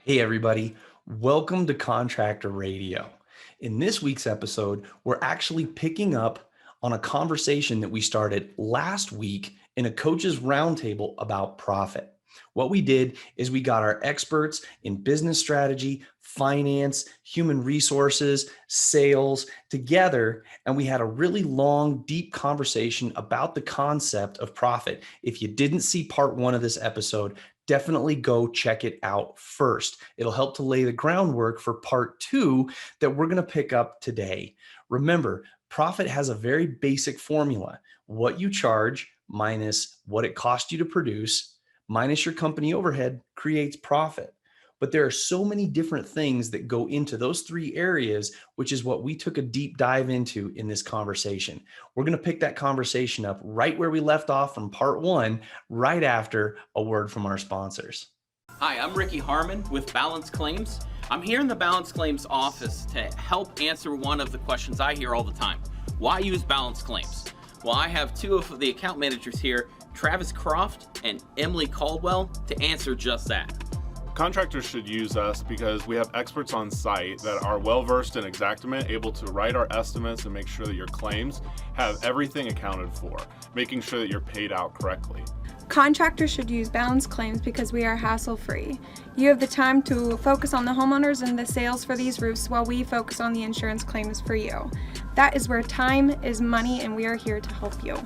Hey everybody, welcome to Contractor Radio. In this week's episode, we're actually picking up on a conversation that we started last week in a coach's roundtable about profit. What we did is we got our experts in business strategy, finance, human resources, sales together, and we had a really long, deep conversation about the concept of profit. If you didn't see part one of this episode, definitely go check it out first. It'll help to lay the groundwork for part two that we're going to pick up today. Remember, profit has a very basic formula. What you charge minus what it cost you to produce minus your company overhead creates profit. But there are so many different things that go into those three areas, which is what we took a deep dive into in this conversation. We're going to pick that conversation up right where we left off from part one, right after a word from our sponsors. Hi, I'm Ricky Harmon with Balance Claims. I'm here in the Balance Claims office to help answer one of the questions I hear all the time. Why use Balance Claims? Well, I have two of the account managers here, Travis Croft and Emily Caldwell, to answer just that. Contractors should use us because we have experts on site that are well-versed in Xactimate, able to write our estimates and make sure that your claims have everything accounted for, making sure that you're paid out correctly. Contractors should use Balance Claims because we are hassle-free. You have the time to focus on the homeowners and the sales for these roofs while we focus on the insurance claims for you. That is where time is money, and we are here to help you.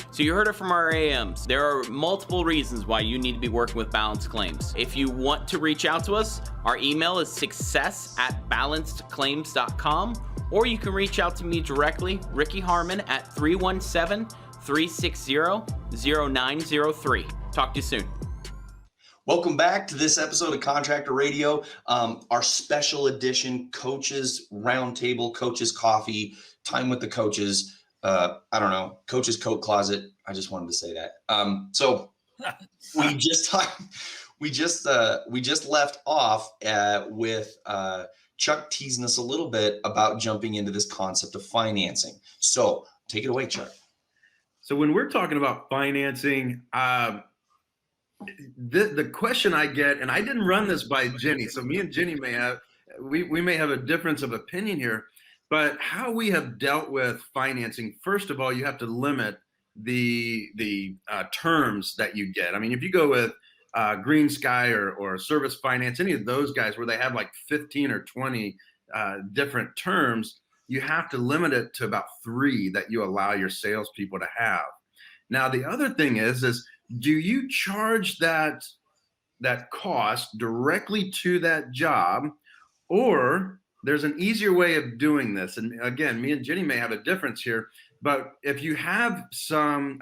So you heard it from our AMs. There are multiple reasons why you need to be working with Balance Claims. If you want to reach out to us, our email is success@balancedclaims.com, or you can reach out to me directly, Ricky Harmon, at 317-360-0903. Talk to you soon. Welcome back to this episode of Contractor Radio, our special edition Coaches Roundtable, Coaches Coffee, Time with the Coaches. I don't know, Coach's Coat Closet. I just wanted to say that. So we just left off with Chuck teasing us a little bit about jumping into this concept of financing. So take it away, Chuck. So when we're talking about financing, the question I get, and I didn't run this by Jenny, so me and Jenny we may have a difference of opinion here. But how we have dealt with financing, first of all, you have to limit the terms that you get. I mean, if you go with Green Sky or Service Finance, any of those guys where they have like 15 or 20 different terms, you have to limit it to about 3 that you allow your salespeople to have. Now, the other thing is do you charge that cost directly to that job, or there's an easier way of doing this? And again, me and Jenny may have a difference here, but if you have some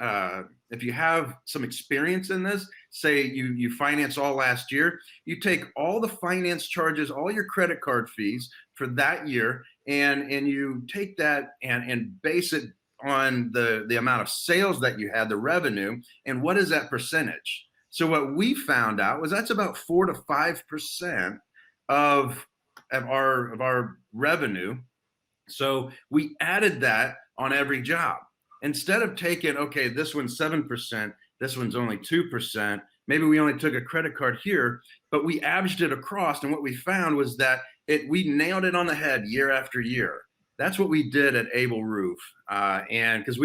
experience in this, say you finance all last year, you take all the finance charges, all your credit card fees for that year, and you take that and base it on the amount of sales that you had, the revenue, and what is that percentage? So what we found out was that's about 4 to 5% of our revenue. So we added that on every job. Instead of taking, okay, this one's 7%, this one's only 2%, maybe we only took a credit card here, but we averaged it across, and what we found was that we nailed it on the head year after year. That's what we did at Able Roof. And because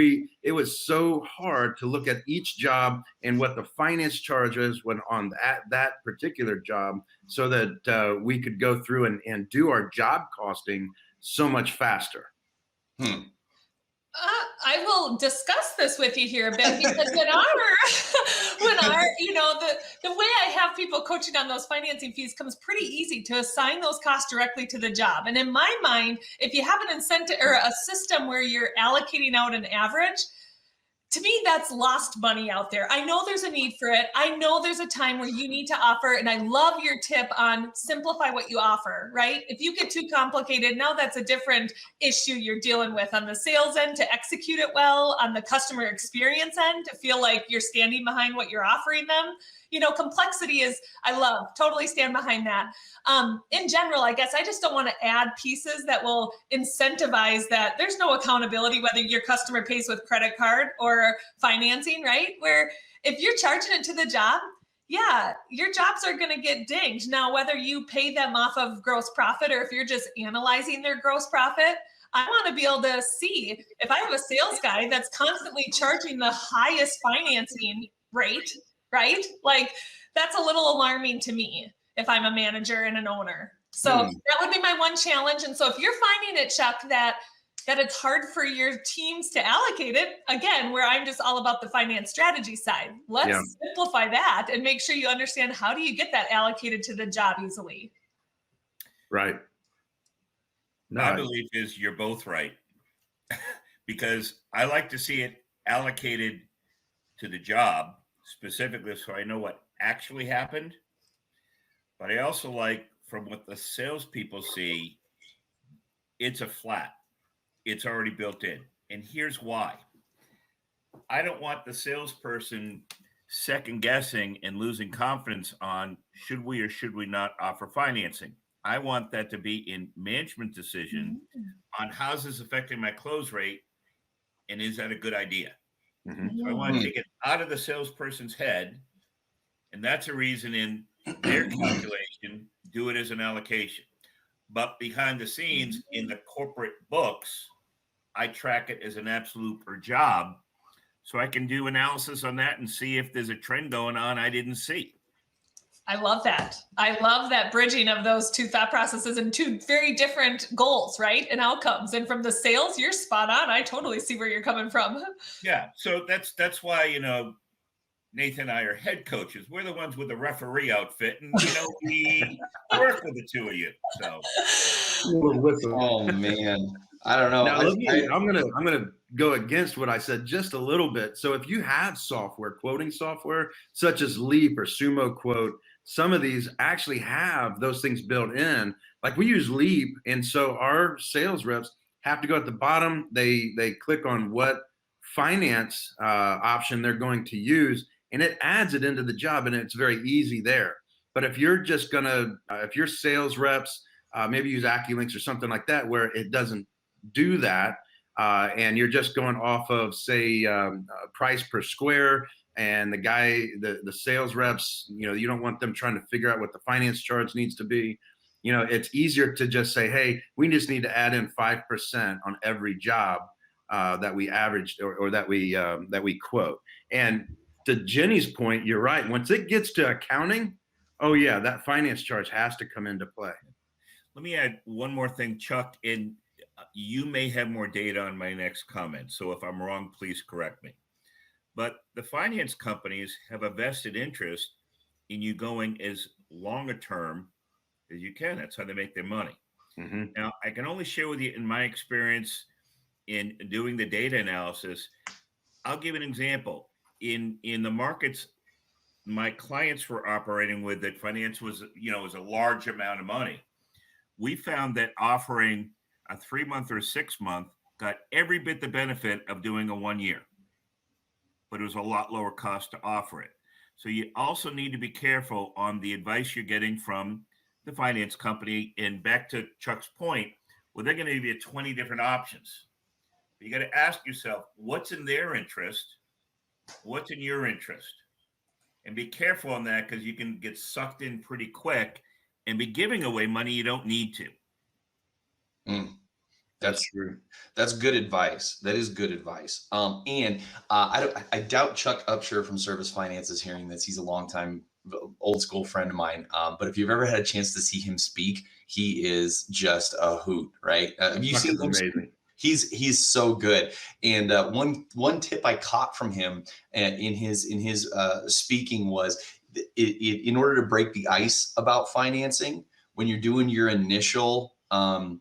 it was so hard to look at each job and what the finance charges went on that particular job, so that we could go through and do our job costing so much faster. I will discuss this with you here a bit, because the way I have people coaching on those financing fees comes pretty easy to assign those costs directly to the job. And in my mind, if you have an incentive or a system where you're allocating out an average, to me, that's lost money out there. I know there's a need for it. I know there's a time where you need to offer, and I love your tip on simplify what you offer, right? If you get too complicated, now that's a different issue you're dealing with on the sales end to execute it well, on the customer experience end to feel like you're standing behind what you're offering them. Complexity is, I love, totally stand behind that. In general, I guess I just don't want to add pieces that will incentivize that. There's no accountability whether your customer pays with credit card or financing, right? Where if you're charging it to the job, yeah, your jobs are going to get dinged. Now, whether you pay them off of gross profit or if you're just analyzing their gross profit, I want to be able to see if I have a sales guy that's constantly charging the highest financing rate, right? Like that's a little alarming to me if I'm a manager and an owner. So that would be my one challenge. And so if you're finding it, Chuck, that it's hard for your teams to allocate it, again, where I'm just all about the finance strategy side, let's simplify that and make sure you understand how do you get that allocated to the job easily. Right. My belief is you're both right because I like to see it allocated to the job specifically so I know what actually happened. But I also like from what the salespeople see, it's a flat. It's already built in. And here's why. I don't want the salesperson second guessing and losing confidence on should we or should we not offer financing. I want that to be in management decision on how's this affecting my close rate and is that a good idea? So I want to take it out of the salesperson's head, and that's a reason in their calculation, do it as an allocation. But behind the scenes in the corporate books, I track it as an absolute per job so I can do analysis on that and see if there's a trend going on I didn't see. I love that. I love that bridging of those two thought processes and two very different goals, right? And outcomes. And from the sales, you're spot on. I totally see where you're coming from. Yeah. So that's why, Nathan and I are head coaches. We're the ones with the referee outfit, and we work with the two of you. So, oh man, I don't know. Now, I'm gonna go against what I said just a little bit. So, if you have software, quoting software such as Leap or Sumo Quote, some of these actually have those things built in. Like we use Leap, and so our sales reps have to go at the bottom. They click on what finance option they're going to use, and it adds it into the job, and it's very easy there. But if you're just gonna, if your sales reps maybe use AccuLinks or something like that, where it doesn't do that, and you're just going off of say price per square, and the sales reps, you don't want them trying to figure out what the finance charge needs to be. It's easier to just say, hey, we just need to add in 5% on every job that we averaged or that we quote. And to Jenny's point, you're right. Once it gets to accounting, oh yeah, that finance charge has to come into play. Let me add one more thing, Chuck, and you may have more data on my next comment. So if I'm wrong, please correct me. But the finance companies have a vested interest in you going as long a term as you can. That's how they make their money. Now, I can only share with you in my experience in doing the data analysis. I'll give an example. In the markets my clients were operating with, that finance was a large amount of money. We found that offering a 3-month or a 6-month got every bit the benefit of doing a 1 year, but it was a lot lower cost to offer it. So you also need to be careful on the advice you're getting from the finance company. And back to Chuck's point, well, they're going to give you 20 different options. But you got to ask yourself, what's in their interest? What's in your interest? And be careful on that, because you can get sucked in pretty quick and be giving away money you don't need to. That's true. That's good advice. That is good advice. And I doubt Chuck Upshur from Service Finance is hearing this. He's a longtime old school friend of mine. But if you've ever had a chance to see him speak, he is just a hoot, right? Have you seen him? Amazing. He's so good. And one tip I caught from him in his speaking was in order to break the ice about financing, when you're doing your initial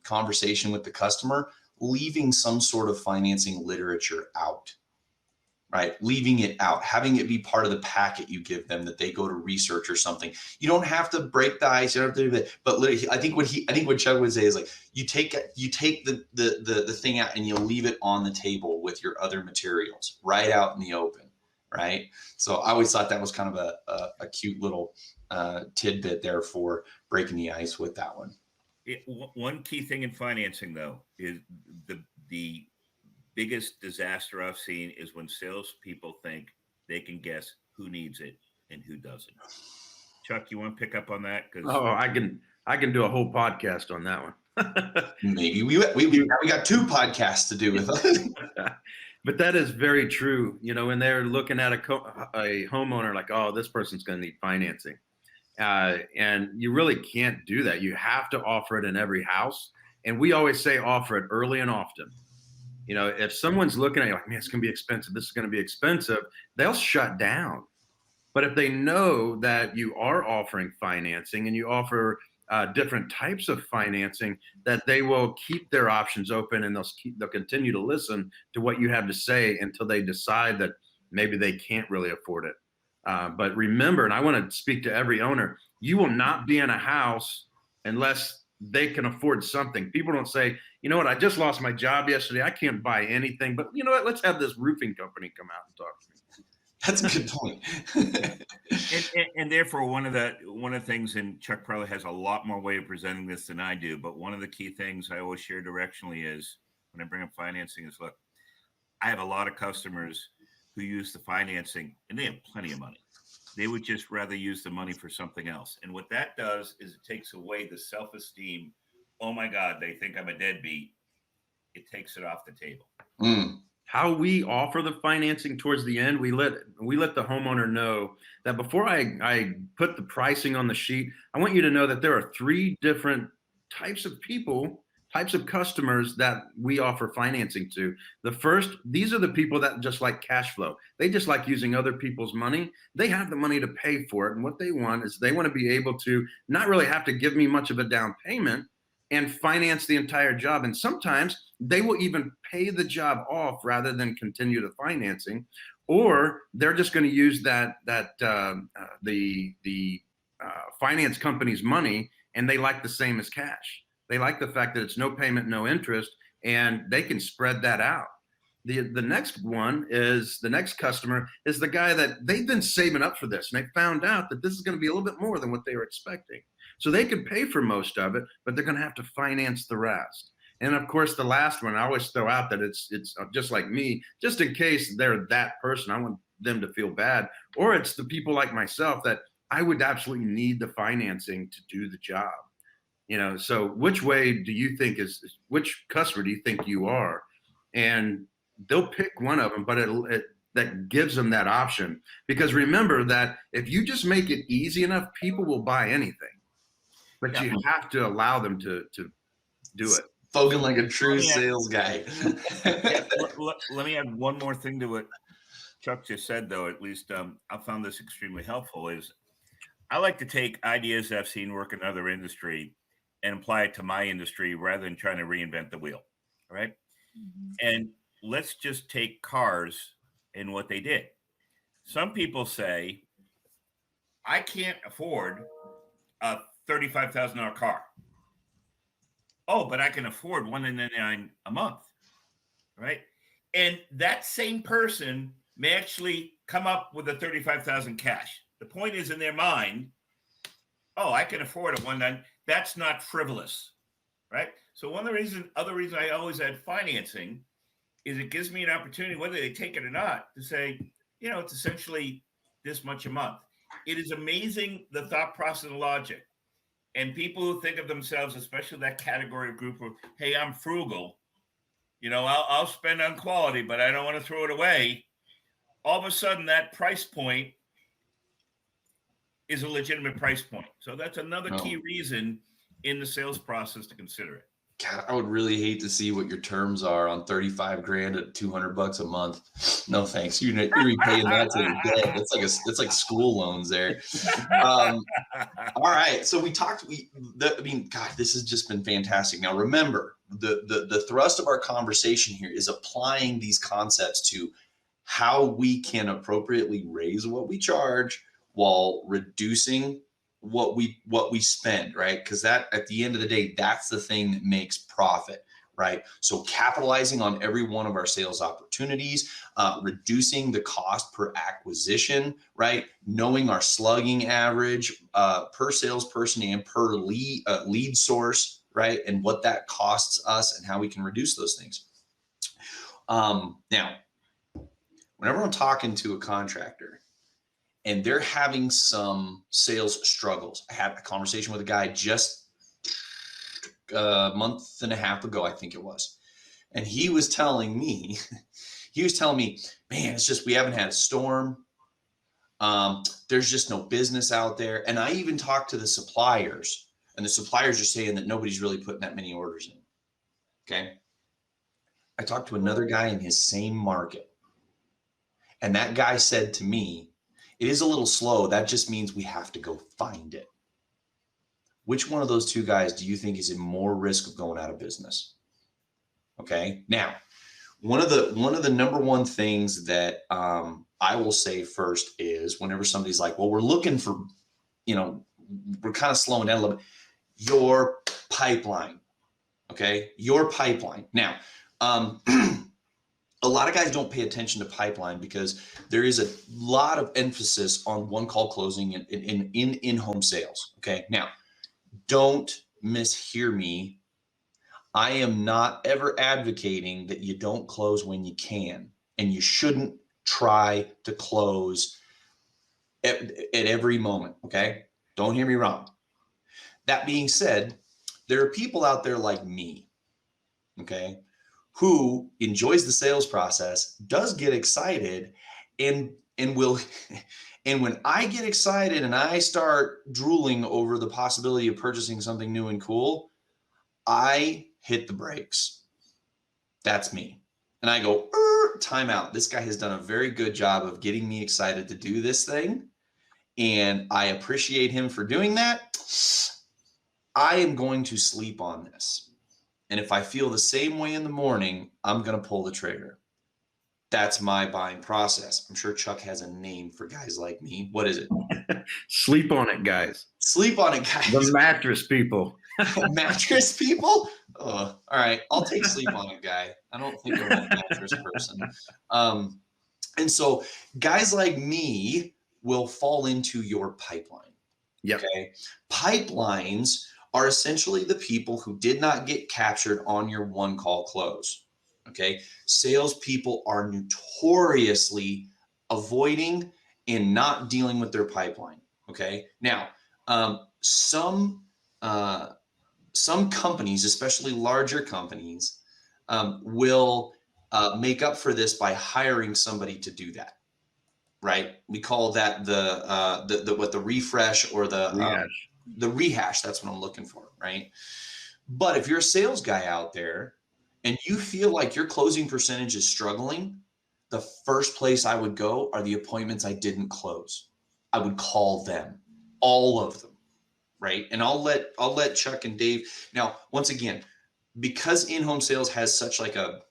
conversation with the customer, leaving some sort of financing literature out, right? Leaving it out, having it be part of the packet you give them that they go to research or something. You don't have to break the ice. You don't have to do that. But literally, I think what Chuck would say is like, you take the thing out and you leave it on the table with your other materials right out in the open, right? So I always thought that was kind of a cute little tidbit there for breaking the ice with that one. One key thing in financing, though, is the biggest disaster I've seen is when salespeople think they can guess who needs it and who doesn't. Chuck, you want to pick up on that? Oh, I can do a whole podcast on that one. Maybe we got 2 podcasts to do with it. But that is very true. When they're looking at a homeowner like, oh, this person's going to need financing. And you really can't do that. You have to offer it in every house. And we always say offer it early and often. If someone's looking at you like, man, it's going to be expensive, this is going to be expensive, they'll shut down. But if they know that you are offering financing and you offer different types of financing, that they will keep their options open, and they'll continue to listen to what you have to say until they decide that maybe they can't really afford it. But remember, and I want to speak to every owner, you will not be in a house unless they can afford something. People don't say, you know what, I just lost my job yesterday, I can't buy anything, but you know what, let's have this roofing company come out and talk to me. That's a good point. and therefore, one of the things, and Chuck probably has a lot more way of presenting this than I do, but one of the key things I always share directionally is when I bring up financing is, look, I have a lot of customers who use the financing and they have plenty of money. They would just rather use the money for something else. And what that does is it takes away the self-esteem. Oh my God, they think I'm a deadbeat. It takes it off the table. How we offer the financing towards the end, we let the homeowner know that before I put the pricing on the sheet, I want you to know that there are 3 different types of people, types of customers that we offer financing to. The first, these are the people that just like cash flow. They just like using other people's money. They have the money to pay for it. And what they want is they want to be able to not really have to give me much of a down payment and finance the entire job. And sometimes they will even pay the job off rather than continue the financing, or they're just going to use the finance company's money, and they like the same as cash. They like the fact that it's no payment, no interest, and they can spread that out. The next one is the next customer is the guy that they've been saving up for this, and they found out that this is going to be a little bit more than what they were expecting. So they could pay for most of it, but they're going to have to finance the rest. And of course, the last one, I always throw out that it's just like me, just in case they're that person, I want them to feel bad. Or it's the people like myself that I would absolutely need the financing to do the job. So which way do you think which customer do you think you are? And they'll pick one of them, but that gives them that option. Because remember that if you just make it easy enough, people will buy anything. But you have to allow them to do it. Spoken like a true sales guy. Let me add one more thing to what Chuck just said, though. At least I found this extremely helpful. Is I like to take ideas I've seen work in other industry and apply it to my industry rather than trying to reinvent the wheel. Right? Mm-hmm. And let's just take cars and what they did. Some people say, I can't afford a $35,000 car. Oh, but I can afford $199 a month, right? And that same person may actually come up with a $35,000 cash. The point is, in their mind, oh, I can afford a $199. That's not frivolous, right? So other reason I always add financing is it gives me an opportunity, whether they take it or not, to say, it's essentially this much a month. It is amazing the thought process and logic. And people who think of themselves, especially that category of group of, hey, I'm frugal, I'll spend on quality, but I don't want to throw it away. All of a sudden, that price point is a legitimate price point. So that's another key reason in the sales process to consider it. God, I would really hate to see what your terms are on $35,000 at $200 a month. No thanks. You're repaying that to the debt. That's like school loans there. All right. So God, this has just been fantastic. Now remember, the thrust of our conversation here is applying these concepts to how we can appropriately raise what we charge while reducing what we spend, right? Because that, at the end of the day, that's the thing that makes profit, right? So capitalizing on every one of our sales opportunities, reducing the cost per acquisition, right? Knowing our slugging average per salesperson and per lead source, right? And what that costs us and how we can reduce those things. Now, whenever I'm talking to a contractor and they're having some sales struggles. I had a conversation with a guy just a month and a half ago, I think it was. And he was telling me, man, it's just, we haven't had a storm. There's just no business out there. And I even talked to the suppliers, and the suppliers are saying that nobody's really putting that many orders in. Okay. I talked to another guy in his same market, and that guy said to me, it is a little slow. That just means we have to go find it. Which one of those two guys do you think is in more risk of going out of business? Okay. Now, one of the number one things that I will say first is whenever somebody's like, well, we're looking for, we're kind of slowing down a little bit, your pipeline. Okay. Your pipeline. Now, a lot of guys don't pay attention to pipeline because there is a lot of emphasis on one call closing in-home sales. Okay. Now, don't mishear me. I am not ever advocating that you don't close when you can, and you shouldn't try to close at every moment. Okay. Don't hear me wrong. That being said, there are people out there like me, okay, who enjoys the sales process, does get excited, and will, and when I get excited and I start drooling over the possibility of purchasing something new and cool, I hit the brakes. That's me. And I go, time out. This guy has done a very good job of getting me excited to do this thing, and I appreciate him for doing that. I am going to sleep on this. And if I feel the same way in the morning, I'm going to pull the trigger. That's my buying process. I'm sure Chuck has a name for guys like me. What is it? Sleep on it, guys. Sleep on it, guys. The mattress people. Mattress people? Oh, all right. I'll take sleep on it, guy. I don't think I'm a mattress person. And so guys like me will fall into your pipeline. Yep. Okay. Pipelines are essentially the people who did not get captured on your one call close. Okay. Salespeople are notoriously avoiding and not dealing with their pipeline. Okay. Now, some companies, especially larger companies, will make up for this by hiring somebody to do that. Right. We call that the refresh or the rehash. That's what I'm looking for. Right. But if you're a sales guy out there and you feel like your closing percentage is struggling, the first place I would go are the appointments I didn't close. I would call them, all of them. Right. And I'll let Chuck and Dave. Now, once again, because in-home sales has such like a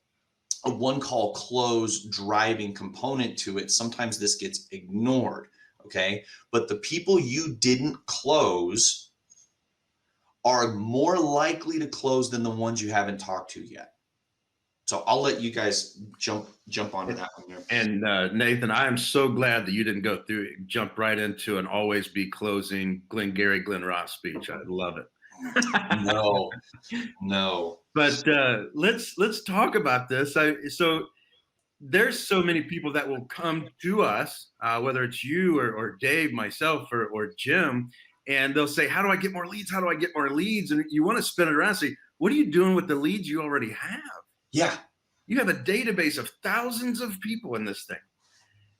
one call close driving component to it, sometimes this gets ignored. Okay. But the people you didn't close are more likely to close than the ones you haven't talked to yet. So I'll let you guys jump onto that one there. And Nathan, I am so glad that you didn't jump right into an always be closing Glenn Ross speech. I love it. No. But let's talk about this. So there's so many people that will come to us, whether it's you or Dave, myself, or Jim, and they'll say, how do I get more leads? How do I get more leads? And you want to spin it around and say, what are you doing with the leads you already have? Yeah. You have a database of thousands of people in this thing.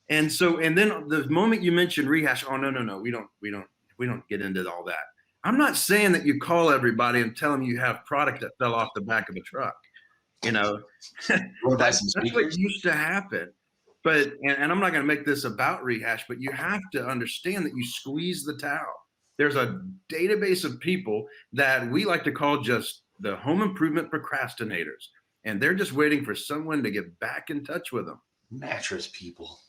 And then the moment you mention rehash, oh, no, we don't get into all that. I'm not saying that you call everybody and tell them you have product that fell off the back of a truck. That's what used to happen. But, and I'm not going to make this about rehash, but you have to understand that you squeeze the towel. There's a database of people that we like to call just the home improvement procrastinators. And they're just waiting for someone to get back in touch with them. Mattress people.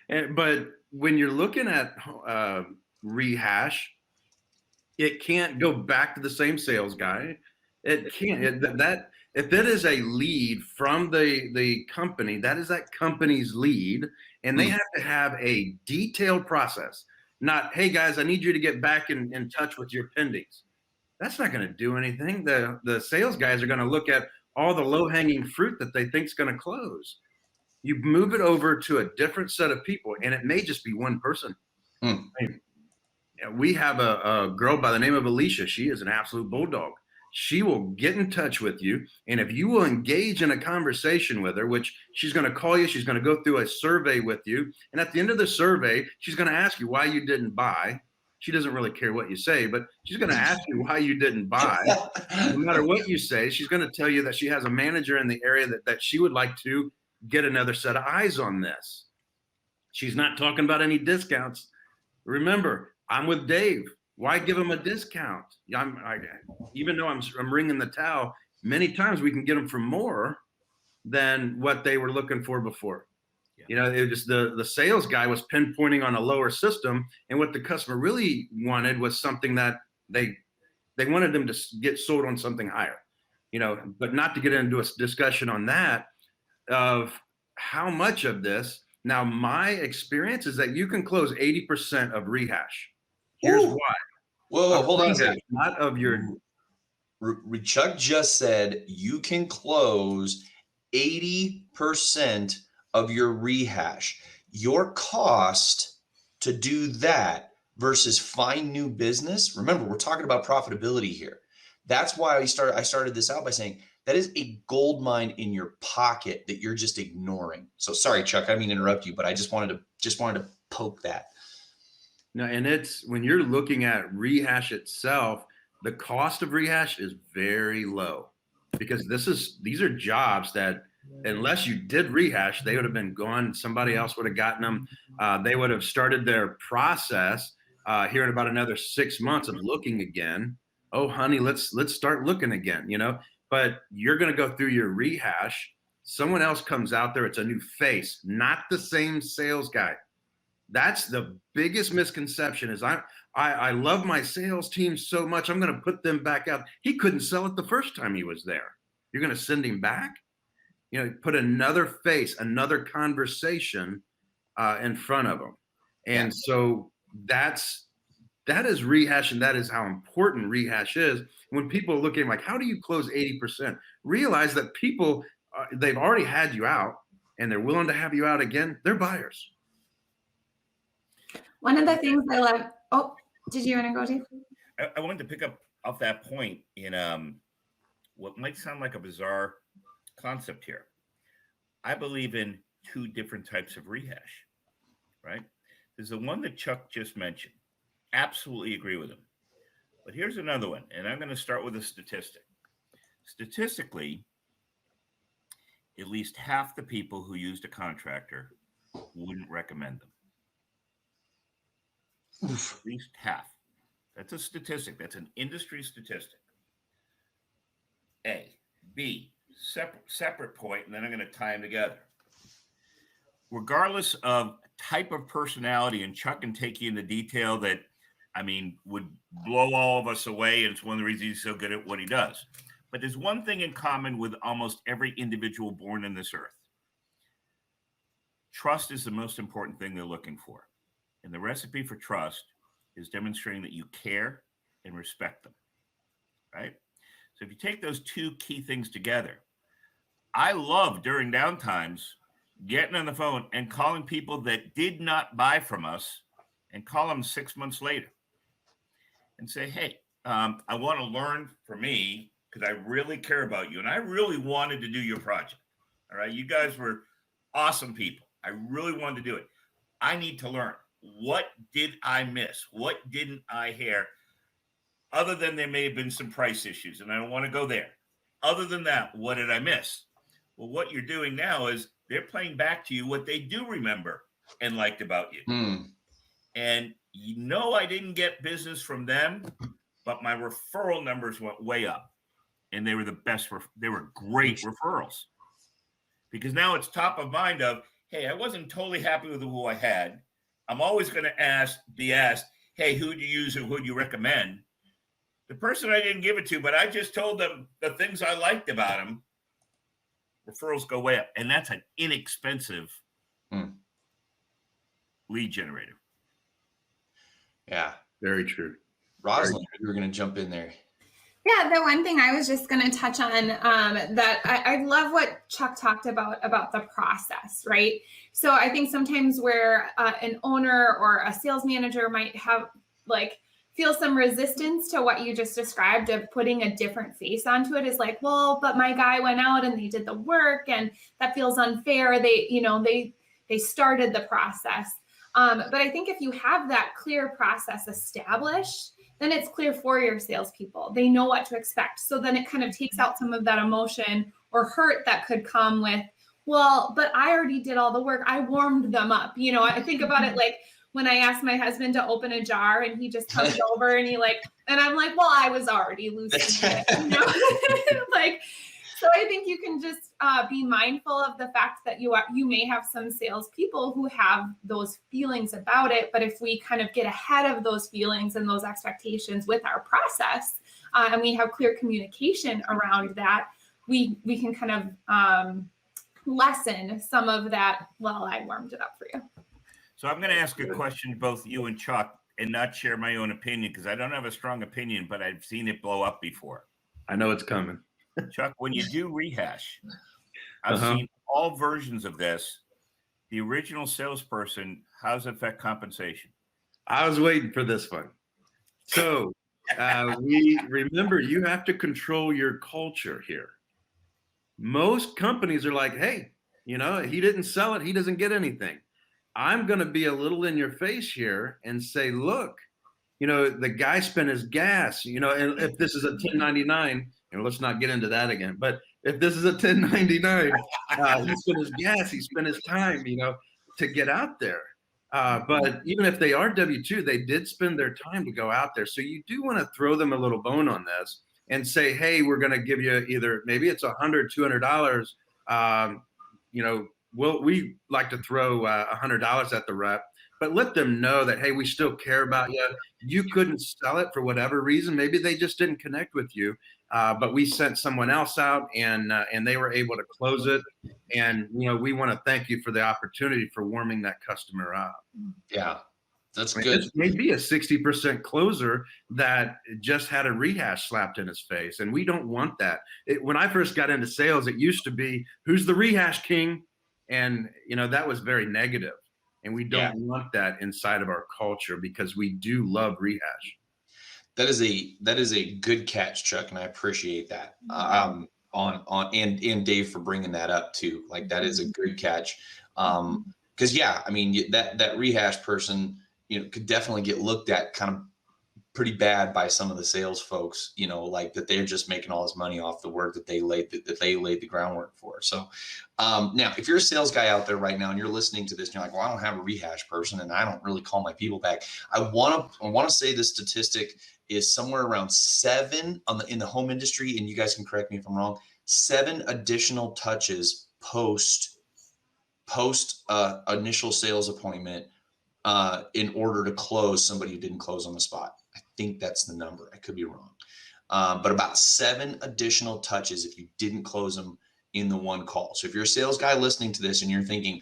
But when you're looking at rehash, it can't go back to the same sales guy. It can't. If it is a lead from the company, that is that company's lead, and they have to have a detailed process. Not, hey guys, I need you to get back in touch with your pendings. That's not going to do anything. The sales guys are going to look at all the low-hanging fruit that they think is going to close. You move it over to a different set of people, and it may just be one person. I mean, we have a girl by the name of Alicia. She is an absolute bulldog. She will get in touch with you, and if you will engage in a conversation with her, which she's going to call you, she's going to go through a survey with you, and at the end of the survey, she's going to ask you why you didn't buy. She doesn't really care what you say, but she's going to ask you why you didn't buy. No matter what you say, she's going to tell you that she has a manager in the area that she would like to get another set of eyes on this. She's not talking about any discounts. Remember, I'm with Dave. Why give him a discount? Even though I'm ringing the towel, many times we can get them for more than what they were looking for before. Yeah. It was the sales guy was pinpointing on a lower system, and what the customer really wanted was something that they wanted them to get sold on something higher. But not to get into a discussion on that of how much of this. Now, my experience is that you can close 80% of rehash. Here's why. Whoa, hold on a second. Not of your. Chuck just said you can close 80% of your rehash. Your cost to do that versus find new business. Remember, we're talking about profitability here. That's why I started this out by saying that is a gold mine in your pocket that you're just ignoring. So sorry, Chuck, I didn't mean to interrupt you, but I just wanted to poke that. No, and it's when you're looking at rehash itself, the cost of rehash is very low because these are jobs that unless you did rehash, they would have been gone. Somebody else would have gotten them. They would have started their process here in about another 6 months of looking again. Oh, honey, let's start looking again, But you're going to go through your rehash. Someone else comes out there. It's a new face, not the same sales guy. That's the biggest misconception is I love my sales team so much. I'm going to put them back out. He couldn't sell it the first time he was there. You're going to send him back? Put another face, another conversation in front of him. And so that is rehash, and that is how important rehash is. When people are looking like, how do you close 80%? Realize that people, they've already had you out, and they're willing to have you out again. They're buyers. One of the things I love. Oh, did you want to go, Dave? I wanted to pick up off that point in what might sound like a bizarre concept here. I believe in two different types of rehash, right? There's the one that Chuck just mentioned. Absolutely agree with him. But here's another one, and I'm going to start with a statistic. Statistically, at least half the people who used a contractor wouldn't recommend them. Oof. At least half. That's a statistic. That's an industry statistic. A. B. Separate point, and then I'm going to tie them together. Regardless of type of personality, and Chuck can take you into detail that, would blow all of us away, and it's one of the reasons he's so good at what he does. But there's one thing in common with almost every individual born in this earth. Trust is the most important thing they're looking for. And the recipe for trust is demonstrating that you care and respect them, right? So if you take those two key things together, I love during downtimes getting on the phone and calling people that did not buy from us and call them 6 months later and say, hey, I want to learn from me because I really care about you and I really wanted to do your project. All right. You guys were awesome people. I really wanted to do it. I need to learn. What did I miss? What didn't I hear? Other than there may have been some price issues, and I don't want to go there. Other than that, what did I miss? Well, what you're doing now is they're playing back to you what they do remember and liked about you. And I didn't get business from them, but my referral numbers went way up. And they were the best. They were great referrals. Because now it's top of mind of, hey, I wasn't totally happy with who I had. I'm always going to be asked, hey, who do you use and who do you recommend? The person I didn't give it to, but I just told them the things I liked about him, referrals go way up. And that's an inexpensive lead generator. Yeah. Very true. Rosalind, you were going to jump in there. Yeah, the one thing I was just going to touch on that I love what Chuck talked about the process, right? So I think sometimes where an owner or a sales manager might have feel some resistance to what you just described of putting a different face onto it is like, well, but my guy went out and they did the work and that feels unfair. They started the process. But I think if you have that clear process established, then it's clear for your salespeople. They know what to expect. So then it kind of takes out some of that emotion or hurt that could come with, well, but I already did all the work. I warmed them up. I think about it like when I asked my husband to open a jar and he just comes over and and I'm like, well, I was already loosening it, So I think you can just be mindful of the fact that you may have some salespeople who have those feelings about it, but if we kind of get ahead of those feelings and those expectations with our process, and we have clear communication around that, we can kind of lessen some of that. Well, I warmed it up for you. So I'm going to ask a question to both you and Chuck, and not share my own opinion because I don't have a strong opinion, but I've seen it blow up before. I know it's coming. Chuck, when you do rehash, I've seen all versions of this. The original salesperson, how does it affect compensation? I was waiting for this one. So we remember you have to control your culture here. Most companies are like, hey, he didn't sell it. He doesn't get anything. I'm going to be a little in your face here and say, look, the guy spent his gas, and if this is a 1099, let's not get into that again. But if this is a 1099, he spent his gas, he spent his time, to get out there. But even if they are W-2, they did spend their time to go out there. So you do want to throw them a little bone on this and say, hey, we're going to give you either maybe it's $100, $200. We like to throw $100 at the rep, but let them know that, hey, we still care about you. You couldn't sell it for whatever reason. Maybe they just didn't connect with you. But we sent someone else out and they were able to close it. And, we want to thank you for the opportunity for warming that customer up. Yeah, that's good. This may be a 60% closer that just had a rehash slapped in his face. And we don't want that. When I first got into sales, it used to be, who's the rehash king? And, that was very negative. And we don't want that inside of our culture because we do love rehash. That is a good catch, Chuck, and I appreciate that. And Dave for bringing that up too. Like that is a good catch. Because that rehash person, could definitely get looked at kind of pretty bad by some of the sales folks. Like that they're just making all this money off the work that they laid the groundwork for. So now, if you're a sales guy out there right now and you're listening to this and you're like, well, I don't have a rehash person and I don't really call my people back. I want to say the statistic is somewhere around 7 in the home industry, and you guys can correct me if I'm wrong, 7 additional touches post initial sales appointment in order to close somebody who didn't close on the spot. I think that's the number. I could be wrong. But about 7 additional touches if you didn't close them in the one call. So if you're a sales guy listening to this and you're thinking,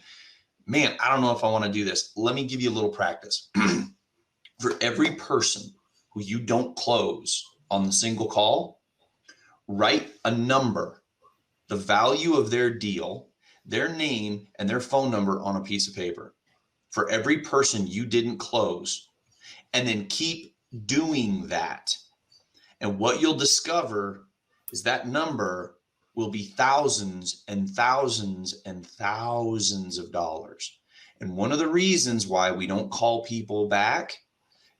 man, I don't know if I want to do this, let me give you a little practice. For every person who you don't close on the single call, write a number, the value of their deal, their name, and their phone number on a piece of paper for every person you didn't close, and then keep doing that. And what you'll discover is that number will be thousands and thousands and thousands of dollars. And one of the reasons why we don't call people back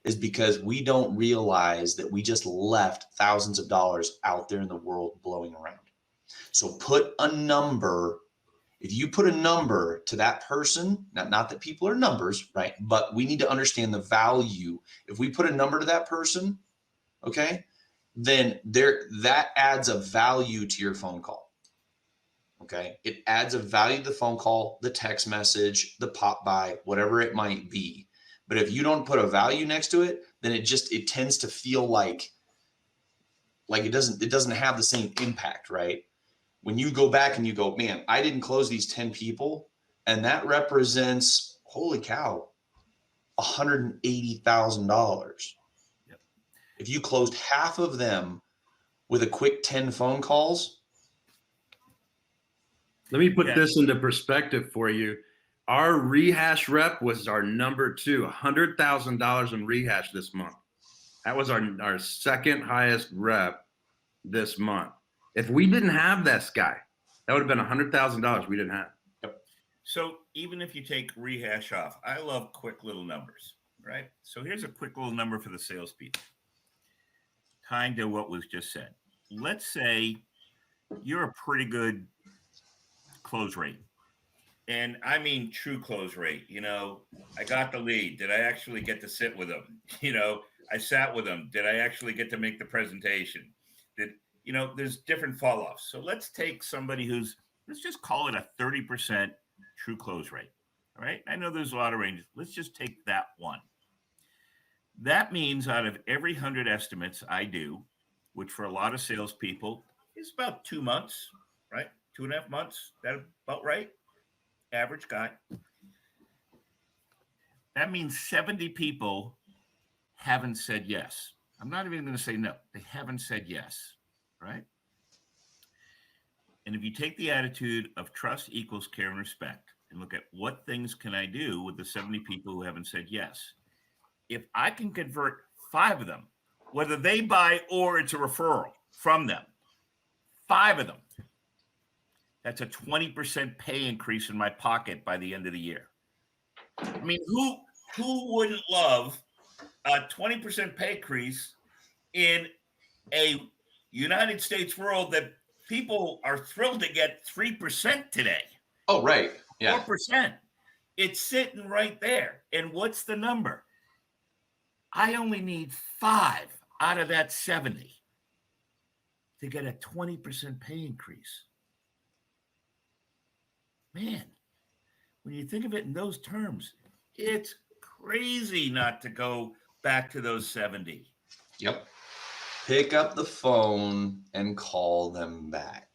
is because we don't realize that we just left thousands of dollars out there in the world blowing around. So put a number. If you put a number to that person, not that people are numbers, right? But we need to understand the value. If we put a number to that person, okay, then that adds a value to your phone call. Okay, it adds a value to the phone call, the text message, the pop by, whatever it might be. But if you don't put a value next to it, then it tends to feel like it doesn't have the same impact, right? When you go back and you go, man, I didn't close these 10 people, and that represents, holy cow, $180,000. Yep. If you closed half of them with a quick 10 phone calls. Let me put this into perspective for you. Our rehash rep was our number 2, $100,000 in rehash this month. That was our second highest rep this month. If we didn't have this guy, that would have been $100,000 we didn't have. Yep. So even if you take rehash off, I love quick little numbers, right? So here's a quick little number for the salespeople. Tying to what was just said. Let's say you're a pretty good close rate. And I mean true close rate. You know, I got the lead. Did I actually get to sit with them? You know, I sat with them. Did I actually get to make the presentation? There's different fall offs. So let's take somebody who's, let's just call it a 30% true close rate. All right. I know there's a lot of ranges. Let's just take that one. That means out of every 100 estimates I do, which for a lot of salespeople is about 2 months, right? 2.5 months. That about right? Average guy. That means 70 people haven't said yes. I'm not even going to say no. They haven't said yes, right? And if you take the attitude of trust equals care and respect and look at what things can I do with the 70 people who haven't said yes, if I can convert 5 of them, whether they buy or it's a referral from them, 5 of them, that's a 20% pay increase in my pocket by the end of the year. I mean, who wouldn't love a 20% pay increase in a United States world that people are thrilled to get 3% today? Oh, right. Yeah. 4%. It's sitting right there. And what's the number? I only need 5 out of that 70 to get a 20% pay increase. Man, when you think of it in those terms, it's crazy not to go back to those 70. Yep. Pick up the phone and call them back.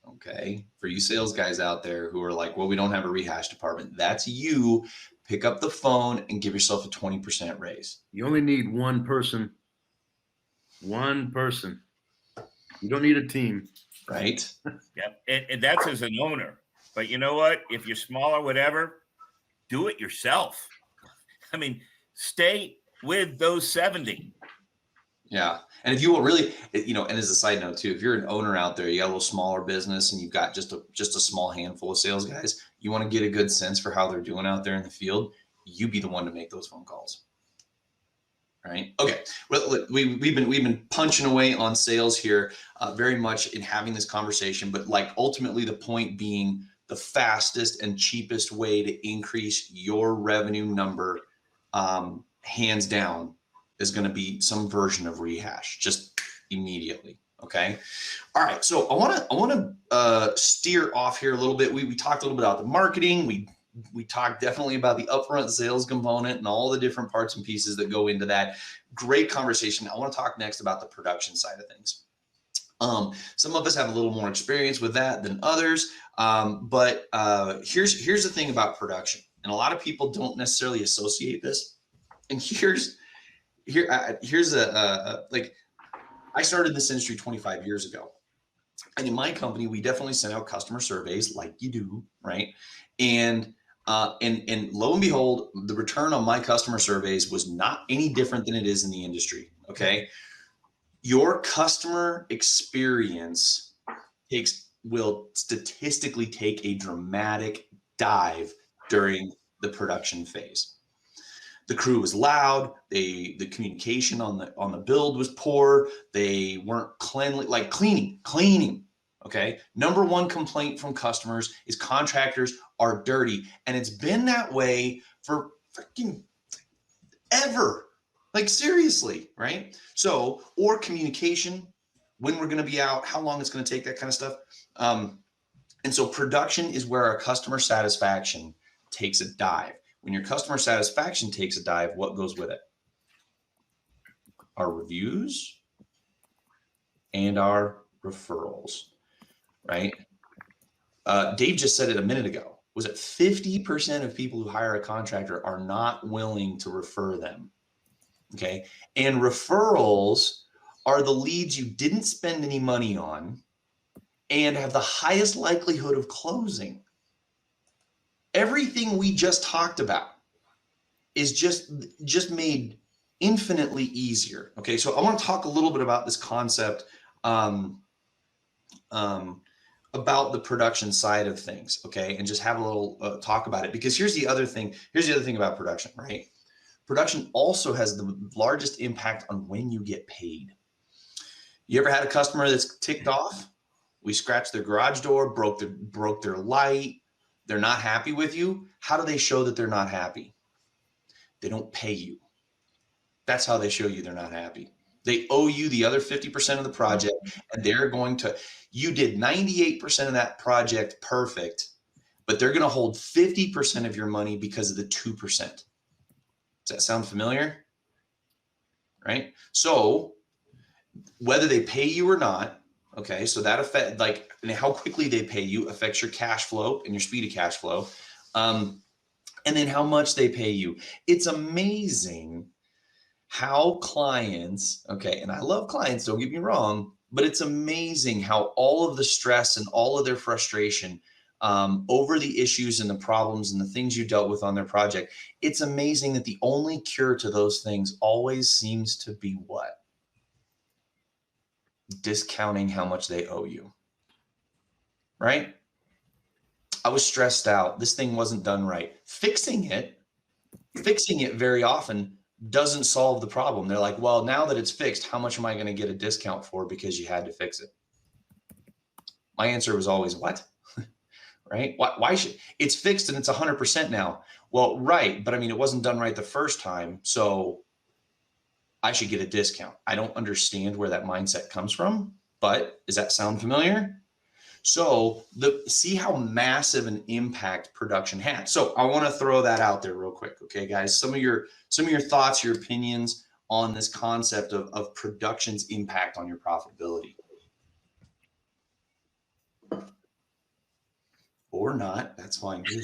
Okay. For you sales guys out there who are like, well, we don't have a rehash department. That's you. Pick up the phone and give yourself a 20% raise. You only need one person. One person. You don't need a team. Right. Yep. And that's as an owner. But you know what? If you're small or whatever, do it yourself. I mean, stay with those 70. Yeah. And if you will really, and as a side note too, if you're an owner out there, you got a little smaller business and you've got just a small handful of sales guys, you want to get a good sense for how they're doing out there in the field, you be the one to make those phone calls. Right. Okay. Well, look, we've been punching away on sales here, very much in having this conversation, but like ultimately the point being the fastest and cheapest way to increase your revenue number, hands down, is going to be some version of rehash, just immediately. Okay. All right. So I want to steer off here a little bit. We talked a little bit about the marketing. We talked definitely about the upfront sales component and all the different parts and pieces that go into that. Great conversation. I want to talk next about the production side of things. Some of us have a little more experience with that than others. But here's the thing about production, and a lot of people don't necessarily associate this. And here's like, I started this industry 25 years ago. And in my company, we definitely sent out customer surveys like you do, right? And lo and behold, the return on my customer surveys was not any different than it is in the industry. Okay. Your customer experience will statistically take a dramatic dive during the production phase. The crew was loud. The communication on the build was poor. They weren't cleaning. Okay. Number one complaint from customers is contractors are dirty. And it's been that way for freaking ever. Like seriously, right? So, or communication, when we're going to be out, how long it's going to take, that kind of stuff. And so production is where our customer satisfaction takes a dive. When your customer satisfaction takes a dive, what goes with it? Our reviews and our referrals, right? Dave just said it a minute ago. Was it 50% of people who hire a contractor are not willing to refer them? Okay. And referrals are the leads you didn't spend any money on and have the highest likelihood of closing. Everything we just talked about is just made infinitely easier. Okay, so I want to talk a little bit about this concept about the production side of things, okay, and just have a little talk about it, because here's the other thing about production, right? Production also has the largest impact on when you get paid. You ever had a customer that's ticked off? We scratched their garage door, broke their light. They're not happy with you. How do they show that they're not happy? They don't pay you. That's how they show you they're not happy. They owe you the other 50% of the project, and they're going to, you did 98% of that project perfect, but they're going to hold 50% of your money because of the 2%. Does that sound familiar? Right? So whether they pay you or not, okay, so that affect, like, and how quickly they pay you affects your cash flow and your speed of cash flow. And then how much they pay you. It's amazing how clients, okay, and I love clients, don't get me wrong, but it's amazing how all of the stress and all of their frustration over the issues and the problems and the things you dealt with on their project, it's amazing that the only cure to those things always seems to be what? Discounting how much they owe you, right? I was stressed out. This thing wasn't done right. Fixing it very often doesn't solve the problem. They're like, well, now that it's fixed, how much am I going to get a discount for because you had to fix it? My answer was always, what? Right? Why should, it's fixed and it's 100% now. Well, right. But I mean, it wasn't done right the first time. So I should get a discount. I don't understand where that mindset comes from, but does that sound familiar? So see how massive an impact production had. So I want to throw that out there real quick. Okay, guys, some of your thoughts, your opinions on this concept of production's impact on your profitability. Or not, that's fine too.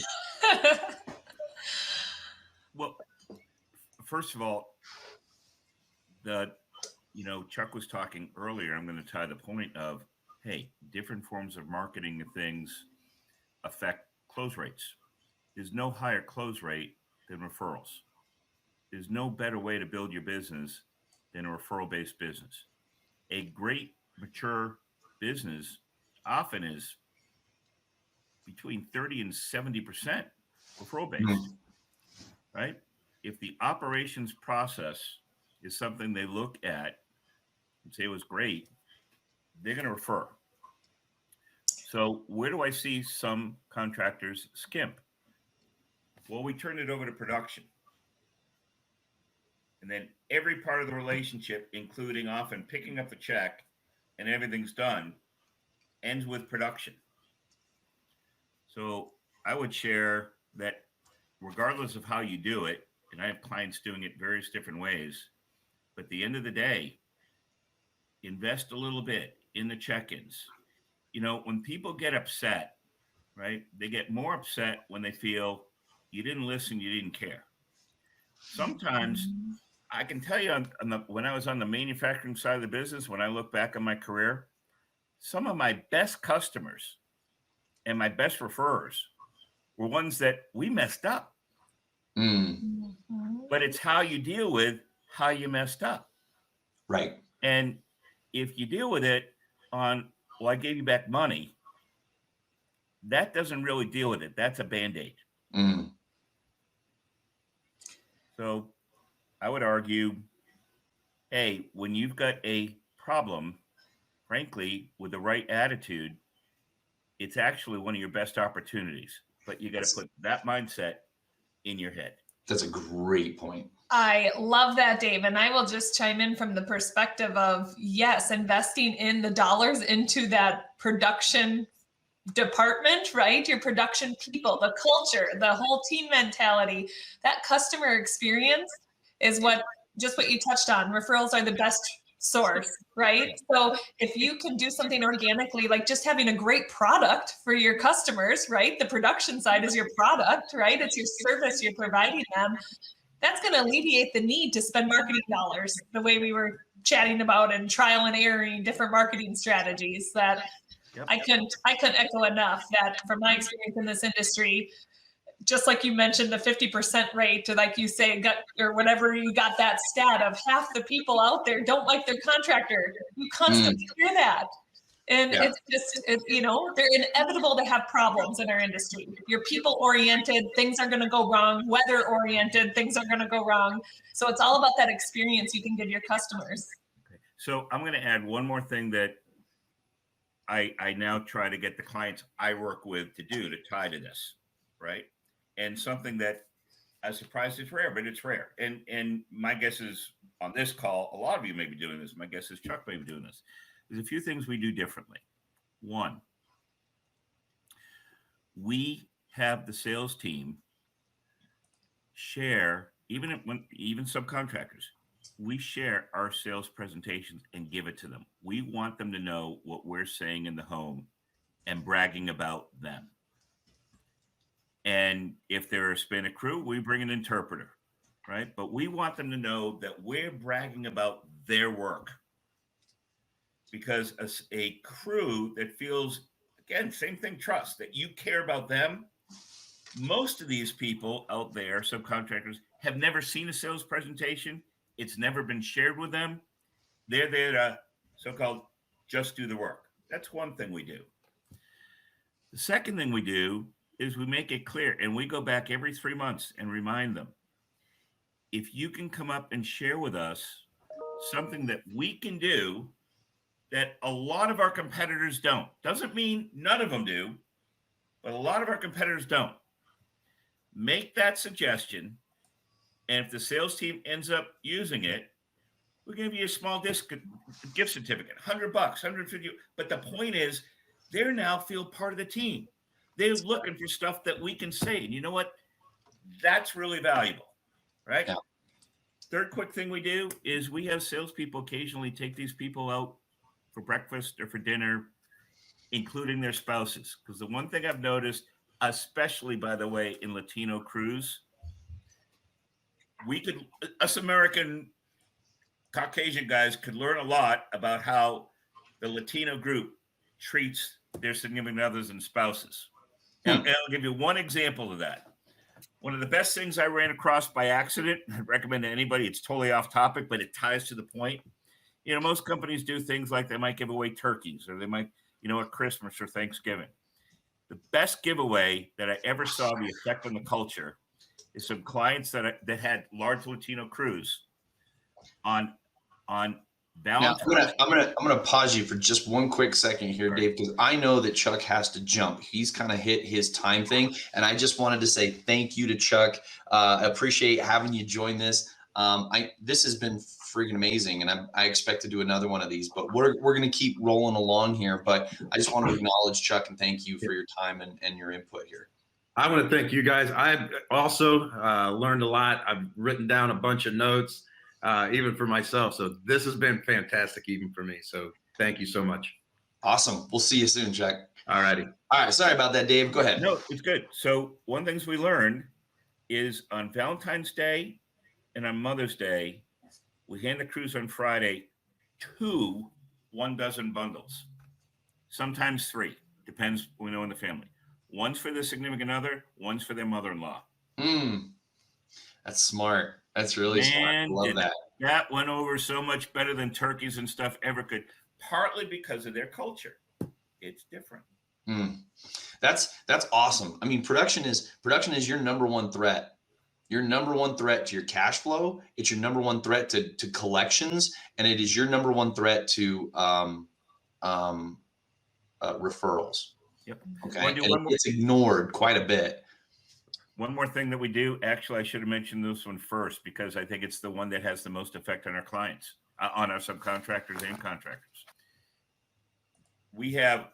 Well, first of all, Chuck was talking earlier, I'm going to tie the point of, hey, different forms of marketing and things affect close rates. There's no higher close rate than referrals. There's no better way to build your business than a referral-based business. A great, mature business often is between 30 and 70% referral-based, right? If the operations process is something they look at and say it was great, they're going to refer. So where do I see some contractors skimp? Well, we turn it over to production. And then every part of the relationship, including often picking up the check and everything's done, ends with production. So I would share that regardless of how you do it, and I have clients doing it various different ways, but at the end of the day, invest a little bit in the check-ins. When people get upset, right, they get more upset when they feel you didn't listen, you didn't care. Sometimes I can tell you when I was on the manufacturing side of the business, when I look back on my career, some of my best customers and my best referrers were ones that we messed up. But it's how you deal with how you messed up. Right. And if you deal with it on, well, I gave you back money, that doesn't really deal with it. That's a Band-Aid. So I would argue, hey, when you've got a problem, frankly, with the right attitude, it's actually one of your best opportunities. But you got to put that mindset in your head. That's a great point. I love that, Dave. And I will just chime in from the perspective of, yes, investing in the dollars into that production department, right? Your production people, the culture, the whole team mentality, that customer experience is what you touched on. Referrals are the best source, right? So if you can do something organically, like just having a great product for your customers, right? The production side is your product, right? It's your service you're providing them. That's going to alleviate the need to spend marketing dollars the way we were chatting about and trial and erroring different marketing strategies that I couldn't echo enough that from my experience in this industry, just like you mentioned, the 50% rate, or like you say, or whatever you got that stat of half the people out there don't like their contractor. You constantly hear that. And it's just, they're inevitable to have problems in our industry. You're people oriented, things are going to go wrong. Weather oriented, things are going to go wrong. So it's all about that experience you can give your customers. Okay. So I'm going to add one more thing that I now try to get the clients I work with to do to tie to this, right? And something that I'm surprised it's rare, but it's rare. And my guess is on this call, a lot of you may be doing this. My guess is Chuck may be doing this. There's a few things we do differently. One, we have the sales team share, even subcontractors, we share our sales presentations and give it to them. We want them to know what we're saying in the home and bragging about them. And if they're a Hispanic crew, we bring an interpreter, right? But we want them to know that we're bragging about their work. Because a crew that feels, again, same thing, trust, that you care about them. Most of these people out there, subcontractors, have never seen a sales presentation. It's never been shared with them. They're there to so-called just do the work. That's one thing we do. The second thing we do is we make it clear, and we go back every 3 months and remind them, if you can come up and share with us something that we can do that a lot of our competitors don't. Doesn't mean none of them do, but a lot of our competitors don't. Make that suggestion, and if the sales team ends up using it, we'll give you a small gift certificate, $100, $150. But the point is, they now feel part of the team. They're looking for stuff that we can say. And you know what? That's really valuable, right? Yeah. Third quick thing we do is we have salespeople occasionally take these people out for breakfast or for dinner, including their spouses. Because the one thing I've noticed, especially, by the way, in Latino crews, us American Caucasian guys could learn a lot about how the Latino group treats their significant others and spouses. And I'll give you one example of that. One of the best things I ran across by accident, I recommend to anybody, it's totally off topic, but it ties to the point. Most companies do things like they might give away turkeys, or they might, at Christmas or Thanksgiving. The best giveaway that I ever saw the effect on the culture is some clients that had large Latino crews on balance. Now, I'm gonna pause you for just one quick second here, Dave, because I know that Chuck has to jump. He's kind of hit his time thing, and I just wanted to say thank you to Chuck. I appreciate having you join this. This has been freaking amazing, and I expect to do another one of these, but we're going to keep rolling along here. But I just want to acknowledge Chuck and thank you for your time and your input here. I want to thank you guys. I've also learned a lot. I've written down a bunch of notes, even for myself. So this has been fantastic, even for me. So thank you so much. Awesome. We'll see you soon, Chuck. All righty. All right. Sorry about that, Dave. Go ahead. No, it's good. So one things we learned is on Valentine's Day and on Mother's Day, we hand the crews on Friday 2 1-dozen bundles, sometimes 3, depends, in the family. One's for the significant other, one's for their mother-in-law. That's smart. That's really smart. I love that. That went over so much better than turkeys and stuff ever could, partly because of their culture. It's different. That's awesome. I mean, production is your number one threat. Your number one threat to your cash flow. It's your number one threat to collections, and it is your number one threat to referrals. Yep. Okay. And it's ignored quite a bit. One more thing that we do. Actually, I should have mentioned this one first because I think it's the one that has the most effect on our clients, on our subcontractors and contractors. We have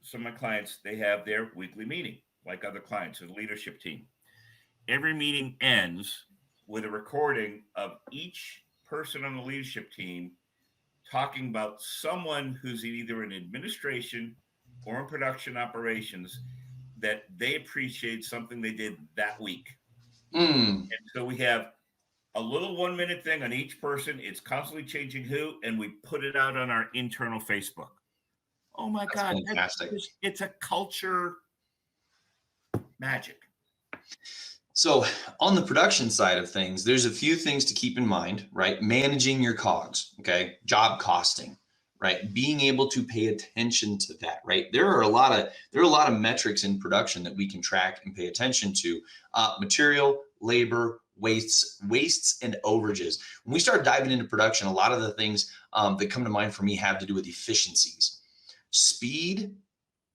some of my clients. They have their weekly meeting, like other clients, the leadership team. Every meeting ends with a recording of each person on the leadership team talking about someone who's either in administration or in production operations that they appreciate something they did that week. And so we have a little 1-minute thing on each person. It's constantly changing who, and we put it out on our internal Facebook. Oh my God. Fantastic. It's a culture magic. So on the production side of things, there's a few things to keep in mind, right? Managing your COGS, okay? Job costing, right? Being able to pay attention to that, right? There are a lot of metrics in production that we can track and pay attention to. Material, labor, wastes, and overages. When we start diving into production, a lot of the things that come to mind for me have to do with efficiencies, speed,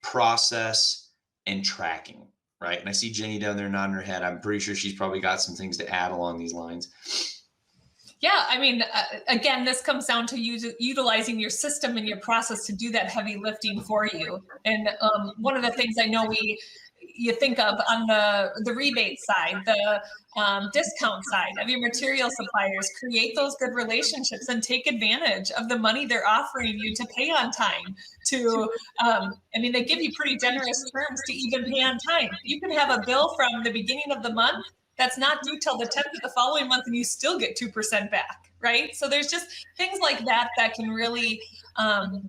process, and tracking. Right. And I see Jenny down there nodding her head. I'm pretty sure she's probably got some things to add along these lines. Yeah, I mean, again, this comes down to utilizing your system and your process to do that heavy lifting for you. And one of the things I know you think of on the rebate side, the discount side of your material suppliers, create those good relationships and take advantage of the money they're offering you to pay on time. They give you pretty generous terms to even pay on time. You can have a bill from the beginning of the month that's not due till the 10th of the following month, and you still get 2% back, right? So there's just things like that can really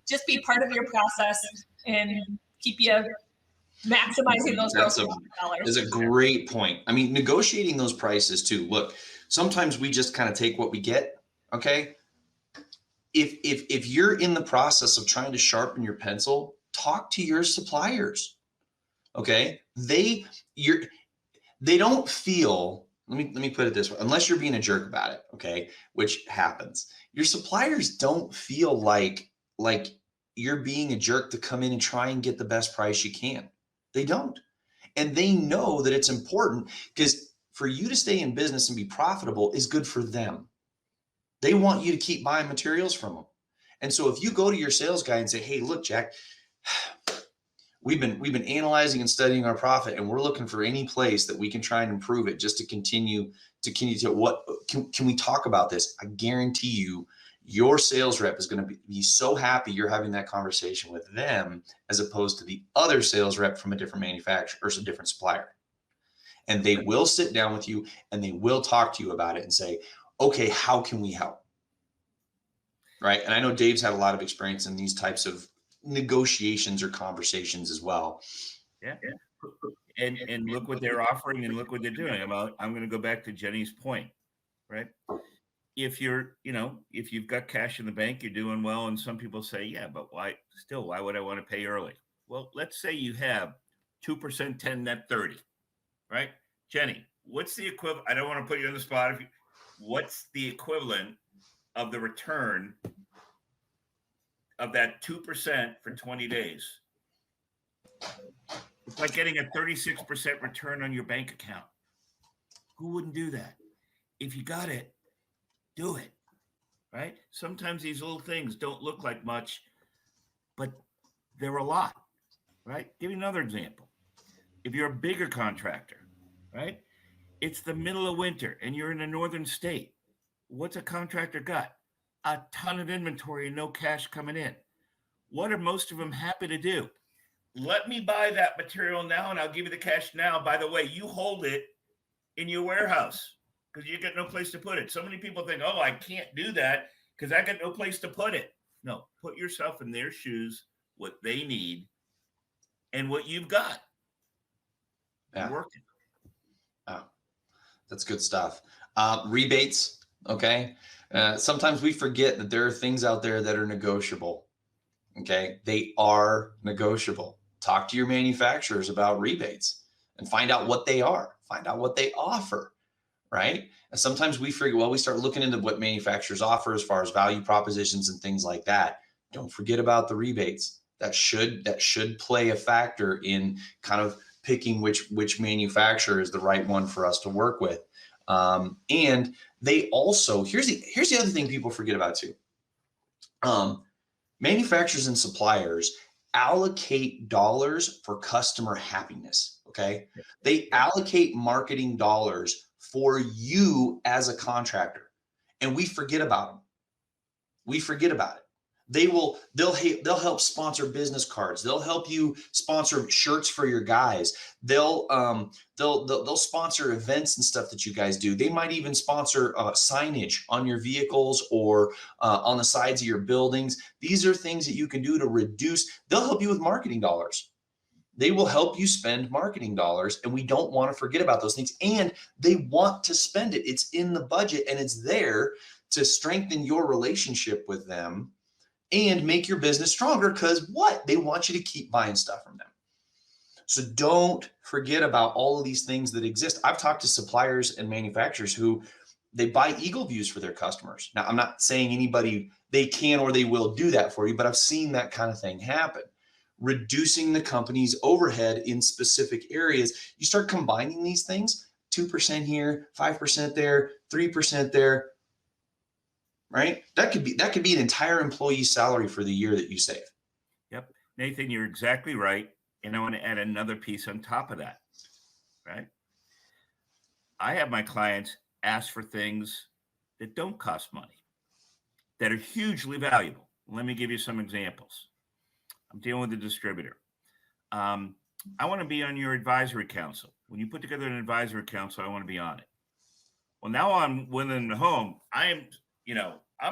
just be part of your process and keep you maximizing those gross profit dollars. That's a great point. I mean, negotiating those prices too. Look, sometimes we just kind of take what we get, okay? If you're in the process of trying to sharpen your pencil, talk to your suppliers, okay? They don't feel, let me put it this way, unless you're being a jerk about it, okay, which happens. Your suppliers don't feel like you're being a jerk to come in and try and get the best price you can. They don't. And they know that it's important, because for you to stay in business and be profitable is good for them. They want you to keep buying materials from them. And so if you go to your sales guy and say, hey, look, Jack, we've been analyzing and studying our profit, and we're looking for any place that we can try and improve it just to continue to what can we talk about this? I guarantee you, your sales rep is going to be so happy you're having that conversation with them, as opposed to the other sales rep from a different manufacturer or a different supplier. And they will sit down with you and they will talk to you about it and say, okay, how can we help? Right. And I know Dave's had a lot of experience in these types of negotiations or conversations as well. Yeah. And look what they're offering and look what they're doing. I'm going to go back to Jenny's point, right? If you've got cash in the bank, you're doing well. And some people say, yeah, but why would I want to pay early? Well, let's say you have 2%, 10 net 30, right? Jenny, what's the equivalent? I don't want to put you on the spot. What's the equivalent of the return of that 2% for 20 days? It's like getting a 36% return on your bank account. Who wouldn't do that? If you got it, do it, right? Sometimes these little things don't look like much, but they're a lot, right? Give you another example. If you're a bigger contractor, right? It's the middle of winter and you're in a northern state. What's a contractor got? A ton of inventory and no cash coming in. What are most of them happy to do? Let me buy that material now and I'll give you the cash now. By the way, you hold it in your warehouse because you got no place to put it. So many people think, oh, I can't do that because I got no place to put it. No, put yourself in their shoes, what they need and what you've got. Yeah. Working. Oh, that's good stuff. Rebates. Okay. Sometimes we forget that there are things out there that are negotiable. Okay. They are negotiable. Talk to your manufacturers about rebates and find out what they are, find out what they offer. Right. And sometimes we forget, we start looking into what manufacturers offer as far as value propositions and things like that. Don't forget about the rebates. That should play a factor in kind of picking which manufacturer is the right one for us to work with. And they also, here's the other thing people forget about too. Manufacturers and suppliers allocate dollars for customer happiness. Okay. They allocate marketing dollars for you as a contractor, and we forget about them. We forget about it. they'll help sponsor business cards. They'll help you sponsor shirts for your guys. They'll sponsor events and stuff that you guys do. They might even sponsor signage on your vehicles or on the sides of your buildings. These are things that you can do to reduce. They'll help you with marketing dollars. They will help you spend marketing dollars, and we don't want to forget about those things. And they want to spend it. It's in the budget, and it's there to strengthen your relationship with them and make your business stronger, because what? They want you to keep buying stuff from them. So don't forget about all of these things that exist. I've talked to suppliers and manufacturers who they buy Eagle Views for their customers. Now, I'm not saying anybody, they can or they will do that for you, but I've seen that kind of thing happen. Reducing the company's overhead in specific areas. You start combining these things, 2% here, 5% there, 3% there, right? That could be an entire employee's salary for the year that you save. Yep. Nathan, you're exactly right. And I want to add another piece on top of that, right? I have my clients ask for things that don't cost money, that are hugely valuable. Let me give you some examples. I'm dealing with a distributor. I want to be on your advisory council. When you put together an advisory council, I want to be on it. Well, now I'm within the home. I'm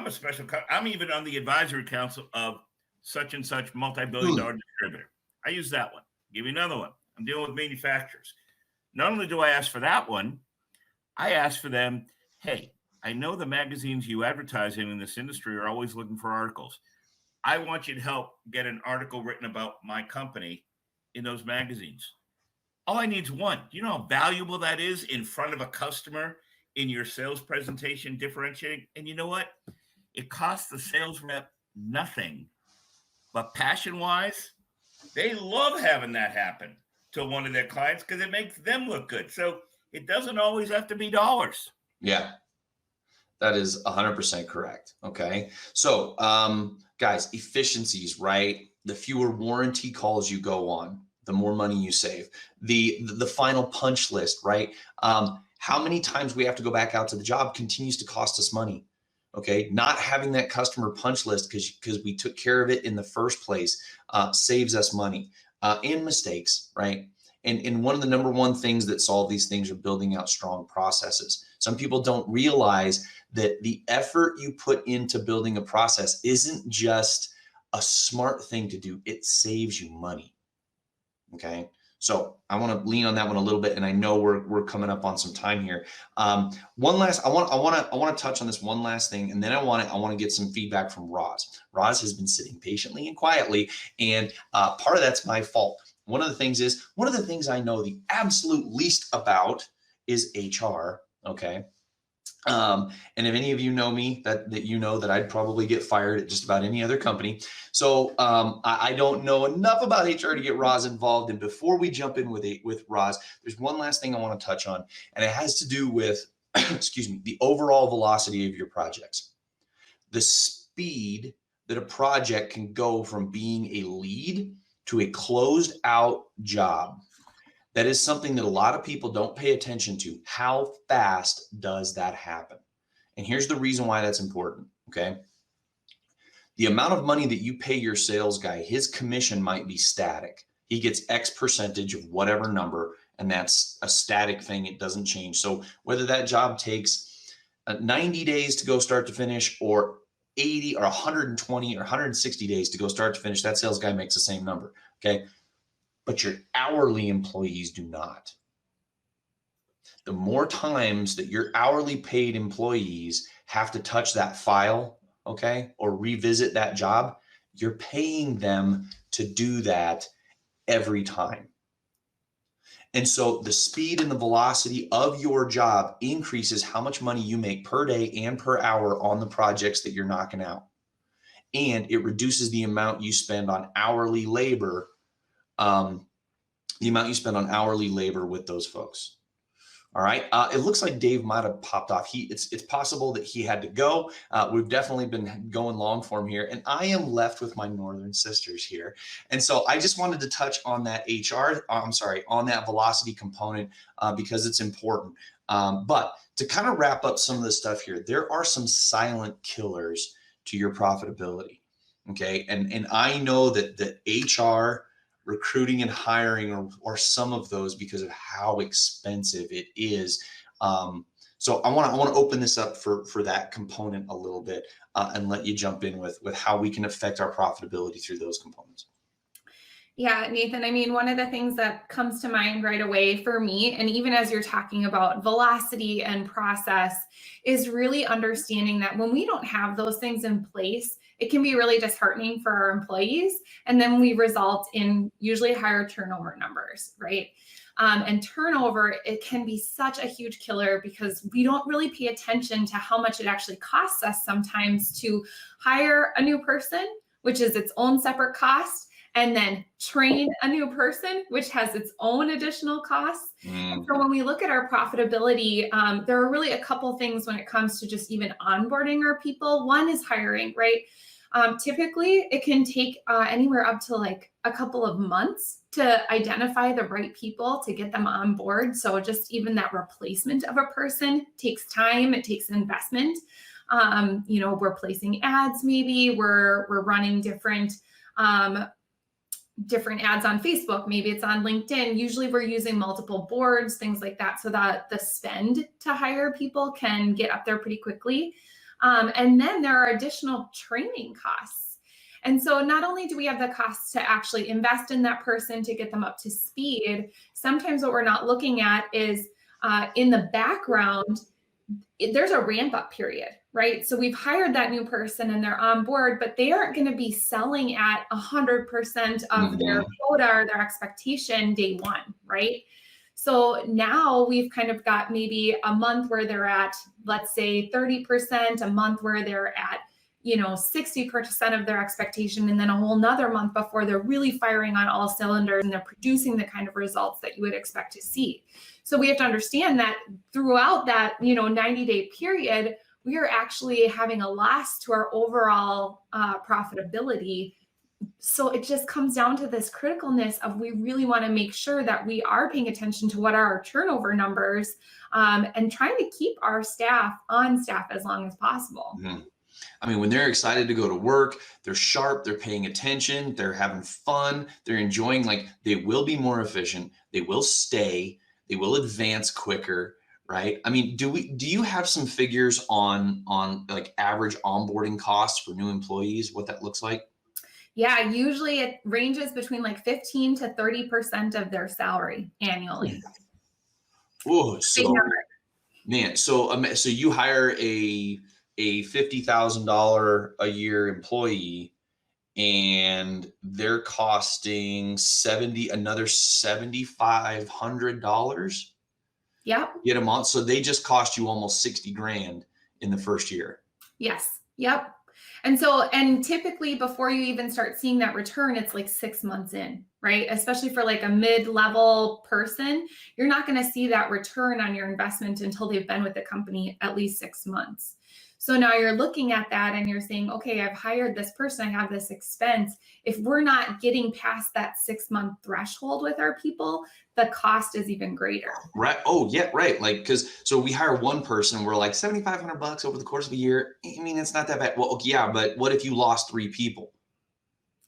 a special, I'm even on the advisory council of such and such multi-billion-dollar distributor. I use that one. Give you another one. I'm dealing with manufacturers. Not only do I ask for that one, I ask for them, hey, I know the magazines you advertise in this industry are always looking for articles. I want you to help get an article written about my company in those magazines. All I need is one. Do you know how valuable that is in front of a customer in your sales presentation, differentiating? And you know what? It costs the sales rep nothing, but passion-wise, they love having that happen to one of their clients because it makes them look good. So it doesn't always have to be dollars. Yeah, that is 100% correct. Okay. So, guys, efficiencies, right? The fewer warranty calls you go on, the more money you save. The final punch list, right? How many times we have to go back out to the job continues to cost us money. Okay, not having that customer punch list because we took care of it in the first place saves us money and mistakes, right? And one of the number one things that solve these things are building out strong processes. Some people don't realize that the effort you put into building a process isn't just a smart thing to do. It saves you money. Okay. So I want to lean on that one a little bit, and I know we're coming up on some time here. I want to touch on this one last thing, and then I want to get some feedback from Roz. Roz has been sitting patiently and quietly, and part of that's my fault. One of the things I know the absolute least about is HR. Okay. And if any of you know me, that you know that I'd probably get fired at just about any other company. So I don't know enough about HR to get Roz involved. And before we jump in with Roz, there's one last thing I want to touch on, and it has to do with, excuse me, the overall velocity of your projects. The speed that a project can go from being a lead to a closed out job. That is something that a lot of people don't pay attention to. How fast does that happen? And here's the reason why that's important, okay? The amount of money that you pay your sales guy, his commission might be static. He gets X percentage of whatever number, and that's a static thing. It doesn't change. So whether that job takes 90 days to go start to finish, or 80 or 120 or 160 days to go start to finish, that sales guy makes the same number, okay? But your hourly employees do not. The more times that your hourly paid employees have to touch that file, okay, or revisit that job, you're paying them to do that every time. And so the speed and the velocity of your job increases how much money you make per day and per hour on the projects that you're knocking out. And it reduces the amount you spend on hourly labor, with those folks. All right. It looks like Dave might have popped off. It's possible that he had to go. We've definitely been going long form here, and I am left with my northern sisters here. And so I just wanted to touch on that on that velocity component because it's important. But to kind of wrap up some of the stuff here, there are some silent killers to your profitability. Okay. And I know that the HR, recruiting and hiring are some of those because of how expensive it is. So I want to open this up for that component a little bit and let you jump in with how we can affect our profitability through those components. Yeah, Nathan, I mean, one of the things that comes to mind right away for me, and even as you're talking about velocity and process, is really understanding that when we don't have those things in place, it can be really disheartening for our employees. And then we result in usually higher turnover numbers, right? And turnover, it can be such a huge killer because we don't really pay attention to how much it actually costs us sometimes to hire a new person, which is its own separate cost, and then train a new person, which has its own additional costs. And so when we look at our profitability, there are really a couple things when it comes to just even onboarding our people. One is hiring, right? Typically, it can take anywhere up to like a couple of months to identify the right people to get them on board. So just even that replacement of a person takes time, it takes investment. We're placing ads, maybe we're running different ads on Facebook, maybe it's on LinkedIn. Usually we're using multiple boards, things like that, so that the spend to hire people can get up there pretty quickly. And then there are additional training costs. And so not only do we have the costs to actually invest in that person to get them up to speed, sometimes what we're not looking at is in the background, there's a ramp up period, right? So we've hired that new person and they're on board, but they aren't going to be selling at 100% of their quota or their expectation day one, right? So now we've kind of got maybe a month where they're at, let's say 30%, a month where they're at, 60% of their expectation, and then a whole nother month before they're really firing on all cylinders and they're producing the kind of results that you would expect to see. So we have to understand that throughout that, 90-day period, we are actually having a loss to our overall profitability. So it just comes down to this criticalness of we really want to make sure that we are paying attention to what are our turnover numbers and trying to keep our staff on staff as long as possible. I mean, when they're excited to go to work, they're sharp, they're paying attention, they're having fun, they're enjoying, like they will be more efficient, they will stay, they will advance quicker, right? I mean, do you have some figures on like average onboarding costs for new employees, what that looks like? Yeah, usually it ranges between like 15 to 30% of their salary annually. Oh, so man, so you hire a $50,000 a year employee and they're costing another $7,500. Yep. Get a month. So they just cost you almost 60 grand in the first year. Yes. Yep. And typically before you even start seeing that return, it's like 6 months in, right? Especially for like a mid-level person, you're not going to see that return on your investment until they've been with the company at least 6 months. So now you're looking at that and you're saying, okay, I've hired this person, I have this expense. If we're not getting past that 6-month threshold with our people, the cost is even greater. Right. Oh, yeah, right. Like, so we hire one person, we're like $7,500 over the course of a year. I mean, it's not that bad. Well, yeah, but what if you lost 3 people?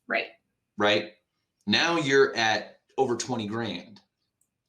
Right. Right. Now you're at over 20 grand.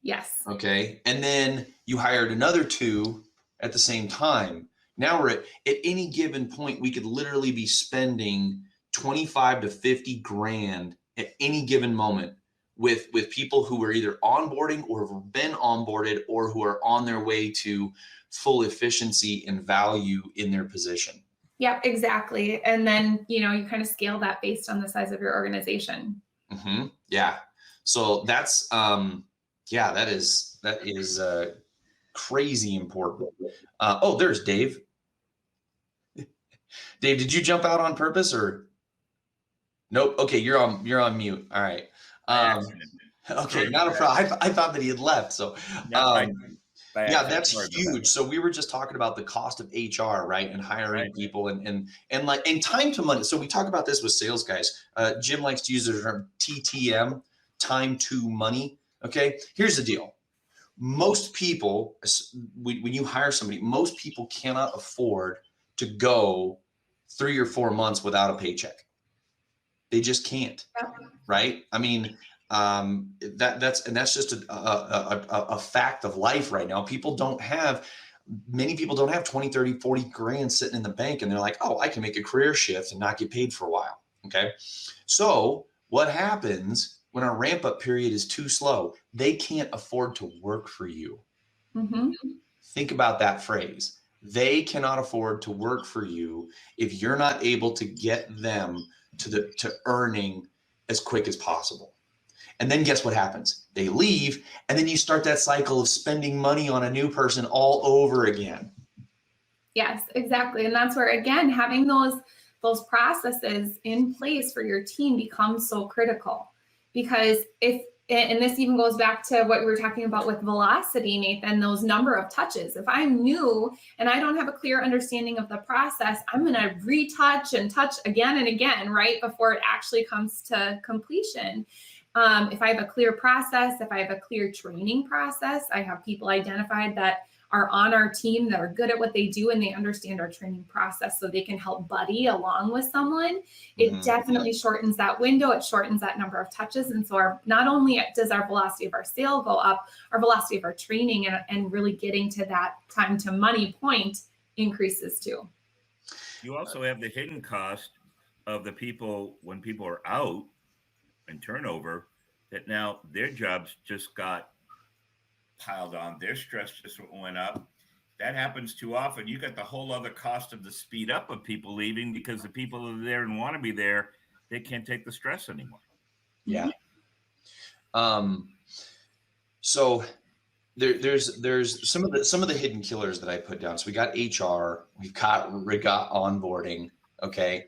Yes. Okay. And then you hired another 2 at the same time. Now we're at any given point, we could literally be spending 25 to 50 grand at any given moment with people who are either onboarding or have been onboarded or who are on their way to full efficiency and value in their position. Yep, exactly. And then, you kind of scale that based on the size of your organization. Mm-hmm. Yeah. So that's, that is crazy important. Oh, there's Dave. Dave, did you jump out on purpose or? Nope. Okay, you're on mute. All right. Okay, not a problem. I thought that he had left. So, that's huge. So we were just talking about the cost of HR, right, and hiring people, and time to money. So we talk about this with sales guys. Jim likes to use the term TTM, time to money. Okay, here's the deal. Most people, when you hire somebody, most people cannot afford to go 3 or 4 months without a paycheck. They just can't. Right? I mean, that's just a fact of life right now. Many people don't have 20, 30, 40 grand sitting in the bank, and they're like, oh, I can make a career shift and not get paid for a while. Okay. So what happens when our ramp up period is too slow? They can't afford to work for you. Mm-hmm. Think about that phrase. They cannot afford to work for you if you're not able to get them to earning as quick as possible. And then guess what happens? They leave, and then you start that cycle of spending money on a new person all over again. Yes, exactly. And that's where, again, having those processes in place for your team becomes so critical. Because and this even goes back to what we were talking about with velocity, Nathan, those number of touches. If I'm new and I don't have a clear understanding of the process, I'm going to retouch and touch again and again, right, before it actually comes to completion. If I have a clear process, if I have a clear training process, I have people identified that are on our team that are good at what they do and they understand our training process so they can help buddy along with someone, it definitely shortens that window. It shortens that number of touches. And so not only does our velocity of our sale go up, our velocity of our training and really getting to that time to money point increases too. You also have the hidden cost of the people when people are out and turnover, that now their jobs just got piled on, their stress just went up. That happens too often. You got the whole other cost of the speed up of people leaving because the people that are there and want to be there, they can't take the stress anymore. Yeah. So there's some of the hidden killers that I put down. So we got HR, we got onboarding. Okay.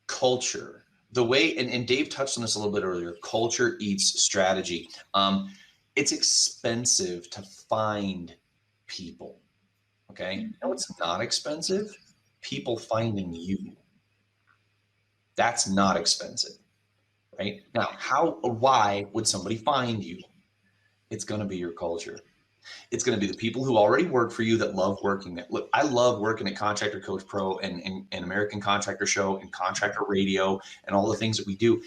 Culture, the way, and Dave touched on this a little bit earlier, culture eats strategy. It's expensive to find people. Okay. No, it's not expensive. People finding you. That's not expensive. Right? Now, why would somebody find you? It's going to be your culture. It's going to be the people who already work for you that love working there. Look, I love working at Contractor Coach Pro and American Contractor Show and Contractor Radio and all the things that we do.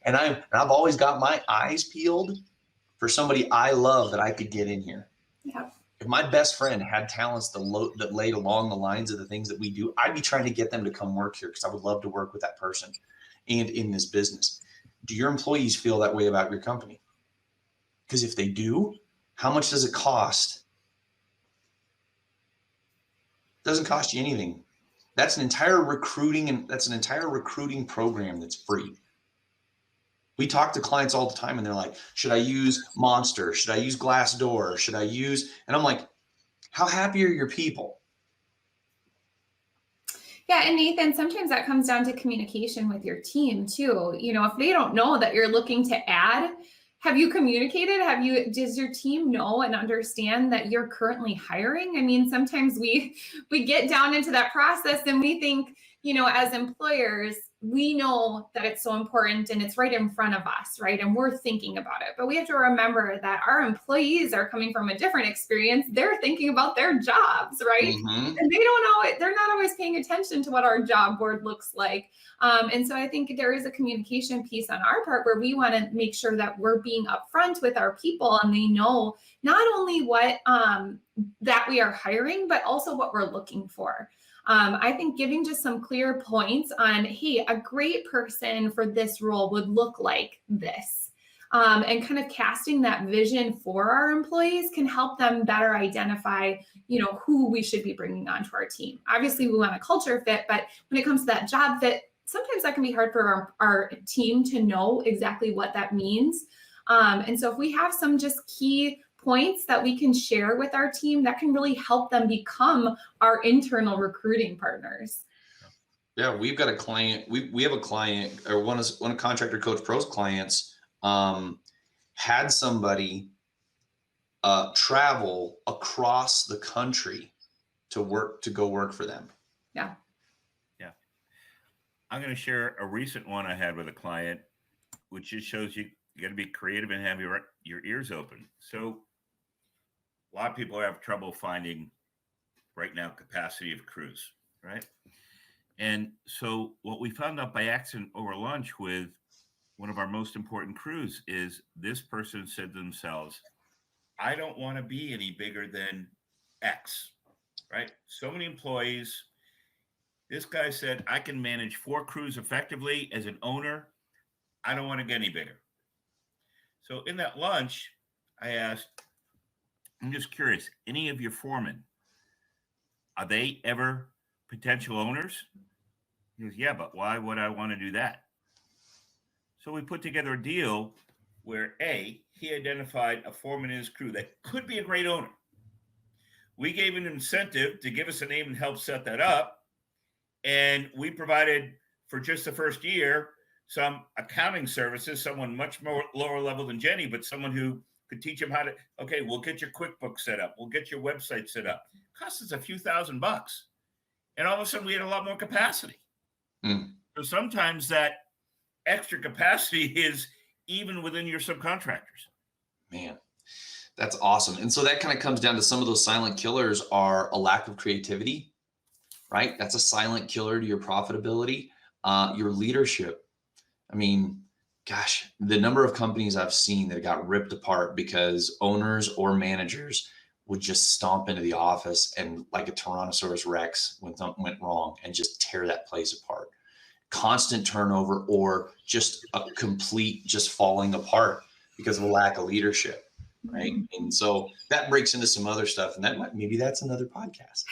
And I've always got my eyes peeled for somebody I love that I could get in here. Yeah. If my best friend had talents that laid along the lines of the things that we do, I'd be trying to get them to come work here because I would love to work with that person and in this business. Do your employees feel that way about your company? Because if they do, how much does it cost? It doesn't cost you anything. That's an entire recruiting program that's free. We talk to clients all the time and they're like, should I use Monster? Should I use Glassdoor? Should I use, and I'm like, how happy are your people? Yeah. And Nathan, sometimes that comes down to communication with your team too. You know, if they don't know that you're looking to add, have you communicated? Does your team know and understand that you're currently hiring? I mean, sometimes we get down into that process and we think, you know, as employers, we know that it's so important and it's right in front of us, right? And we're thinking about it. But we have to remember that our employees are coming from a different experience. They're thinking about their jobs, right? Mm-hmm. And they don't know it. They're not always paying attention to what our job board looks like. And so I think there is a communication piece on our part where we want to make sure that we're being upfront with our people and they know not only what that we are hiring, but also what we're looking for. I think giving just some clear points on, hey, a great person for this role would look like this. And kind of casting that vision for our employees can help them better identify, you know, who we should be bringing onto our team. Obviously, we want a culture fit, but when it comes to that job fit, sometimes that can be hard for our team to know exactly what that means. And so if we have some just key points that we can share with our team, that can really help them become our internal recruiting partners. Yeah, we've got a client. We have a client, or one of Contractor Coach Pro's clients had somebody travel across the country to go work for them. Yeah. Yeah. I'm going to share a recent one I had with a client, which just shows you got to be creative and have your ears open. So a lot of people have trouble finding right now capacity of crews, right? And so what we found out by accident over lunch with one of our most important crews is this person said to themselves, I don't want to be any bigger than X, right? So many employees. This guy said, I can manage 4 crews effectively as an owner. I don't want to get any bigger. So in that lunch, I asked, I'm just curious, any of your foremen, are they ever potential owners? He goes, yeah, but why would I want to do that? So we put together a deal where he identified a foreman in his crew that could be a great owner. We gave an incentive to give us a name and help set that up. And we provided for just the first year some accounting services, someone much more lower level than Jenny, but someone who could teach them how to, okay, we'll get your QuickBooks set up. We'll get your website set up. It costs us a few $1,000. And all of a sudden we had a lot more capacity. So sometimes that extra capacity is even within your subcontractors. Man, that's awesome. And so that kind of comes down to some of those silent killers are a lack of creativity, right? That's a silent killer to your profitability, your leadership. I mean, gosh, the number of companies I've seen that got ripped apart because owners or managers would just stomp into the office and like a Tyrannosaurus Rex when something went wrong and just tear that place apart. Constant turnover or just a complete just falling apart because of a lack of leadership, right? And so that breaks into some other stuff, and maybe that's another podcast.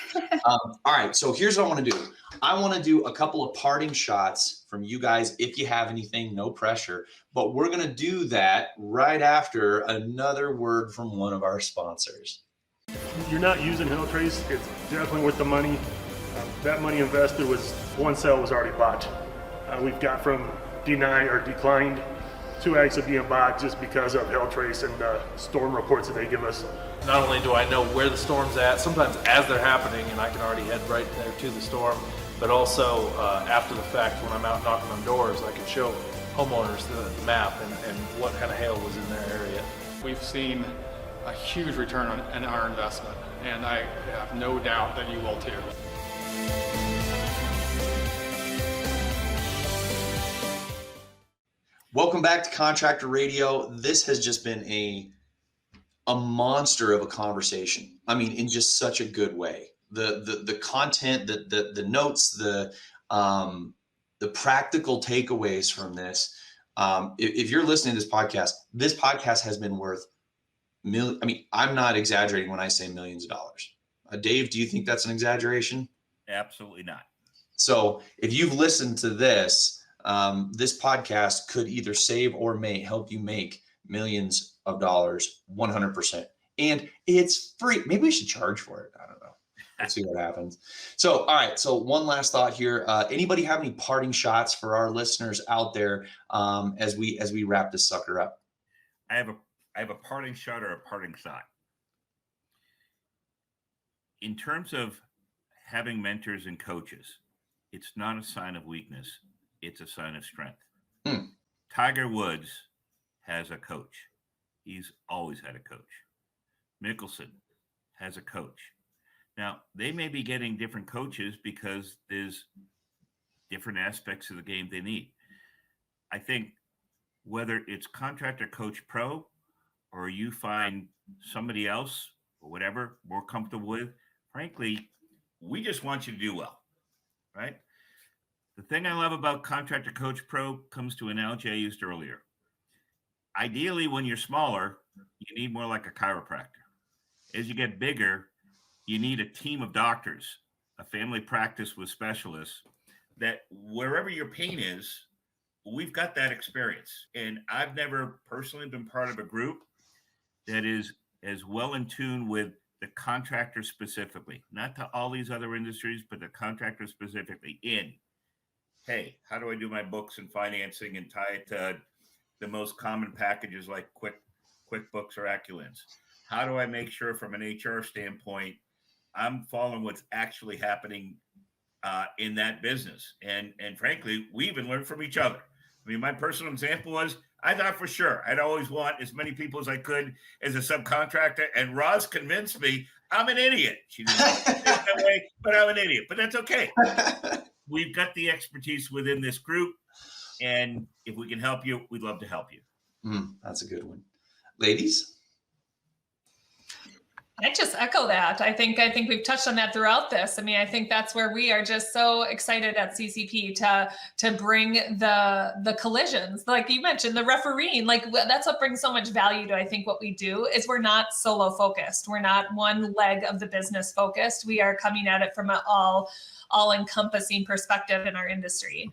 All right, so here's what I want to do. I want to do a couple of parting shots from you guys. If you have anything, no pressure, but we're going to do that right after another word from one of our sponsors. You're not using Hill Trace, it's definitely worth the money. That money invested was, one sale was already bought. We've got from denied or declined 2 eggs of being bought just because of Hill Trace and the storm reports that they give us. Not only do I know where the storm's at, sometimes as they're happening and I can already head right there to the storm, but also after the fact when I'm out knocking on doors, I can show homeowners the map and what kind of hail was in their area. We've seen a huge return on our investment, and I have no doubt that you will too. Welcome back to Contractor Radio. This has just been a monster of a conversation. I mean, in just such a good way. The content, the notes, the practical takeaways from this. If you're listening to this podcast has been worth I mean, I'm not exaggerating when I say millions of dollars. Dave, do you think that's an exaggeration? Absolutely not. So if you've listened to this, this podcast could either save or may help you make millions of dollars 100%. And it's free. Maybe we should charge for it. I don't know. Let's see what happens. So, all right. So one last thought here. Anybody have any parting shots for our listeners out there as we wrap this sucker up? I have a parting shot or a parting thought. In terms of having mentors and coaches, it's not a sign of weakness. It's a sign of strength. Tiger Woods has a coach. He's always had a coach. Mickelson has a coach. Now, they may be getting different coaches because there's different aspects of the game they need. I think whether it's Contractor Coach Pro or you find somebody else or whatever more comfortable with, frankly, we just want you to do well, right? The thing I love about Contractor Coach Pro comes to an analogy I used earlier. Ideally, when you're smaller, you need more like a chiropractor. As you get bigger, you need a team of doctors, a family practice with specialists that wherever your pain is, we've got that experience. And I've never personally been part of a group that is as well in tune with the contractor specifically, not to all these other industries, but the contractor specifically in, hey, how do I do my books and financing and tie it to the most common packages like QuickBooks or Acculins? How do I make sure from an HR standpoint, I'm following what's actually happening in that business? And frankly, we even learn from each other. I mean, my personal example was I thought for sure I'd always want as many people as I could as a subcontractor. And Roz convinced me I'm an idiot. She didn't know it that way, but I'm an idiot. But that's okay. we've got the expertise within this group, and if we can help you, we'd love to help you. That's a good one. Ladies? I just echo that. I think we've touched on that throughout this. I mean, I think that's where we are just so excited at CCP to bring the collisions, like you mentioned, the refereeing. Like that's what brings so much value to, I think, what we do is we're not solo focused. We're not one leg of the business focused. We are coming at it from an all encompassing perspective in our industry.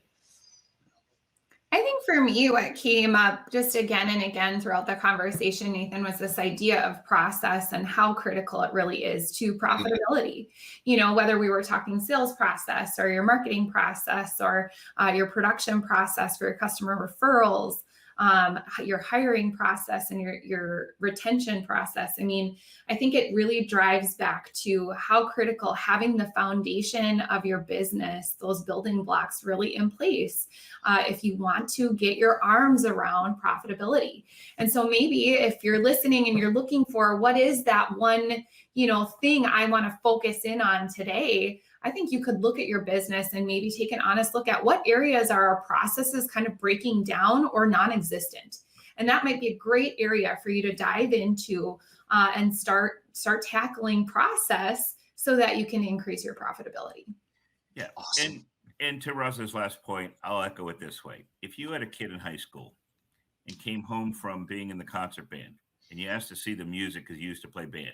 I think for me, what came up just again and again throughout the conversation, Nathan, was this idea of process and how critical it really is to profitability. You know, whether we were talking sales process or your marketing process or your production process for your customer referrals, your hiring process and your retention process. I mean, I think it really drives back to how critical having the foundation of your business, those building blocks really in place, if you want to get your arms around profitability. And so maybe if you're listening and you're looking for what is that one, thing I want to focus in on today, I think you could look at your business and maybe take an honest look at what areas are our processes kind of breaking down or non-existent. And that might be a great area for you to dive into and start tackling process so that you can increase your profitability. Yeah. Awesome. And to Russ's last point, I'll echo it this way. If you had a kid in high school and came home from being in the concert band and you asked to see the music because you used to play band,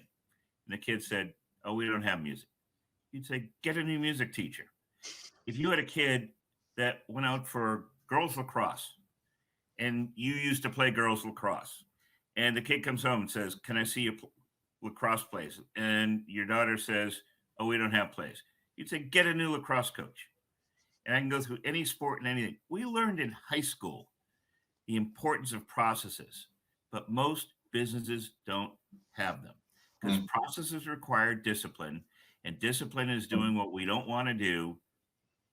and the kid said, "Oh, we don't have music," you'd say, "Get a new music teacher." If you had a kid that went out for girls lacrosse and you used to play girls lacrosse, and the kid comes home and says, "Can I see your lacrosse plays?" and your daughter says, "Oh, we don't have plays," you'd say, "Get a new lacrosse coach." And I can go through any sport and anything. We learned in high school the importance of processes, but most businesses don't have them because processes require discipline. And discipline is doing what we don't want to do,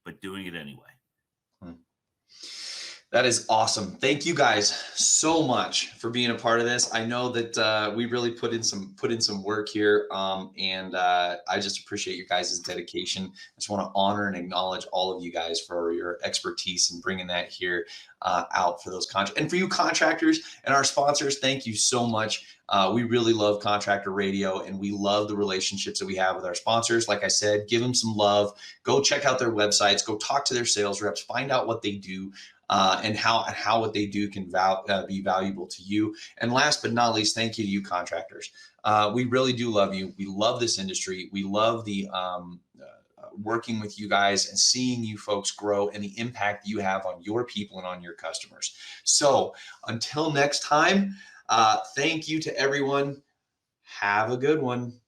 but doing it anyway. That is awesome. Thank you guys so much for being a part of this. I know that we really put in some work here, and I just appreciate your guys' dedication. I just want to honor and acknowledge all of you guys for your expertise in bringing that here out for those and for you contractors and our sponsors. Thank you so much. We really love Contractor Radio, and we love the relationships that we have with our sponsors. Like I said, give them some love. Go check out their websites. Go talk to their sales reps. Find out what they do. And how what they do can be valuable to you. And last but not least, thank you to you contractors. We really do love you. We love this industry. We love the working with you guys and seeing you folks grow and the impact you have on your people and on your customers. So until next time, thank you to everyone. Have a good one.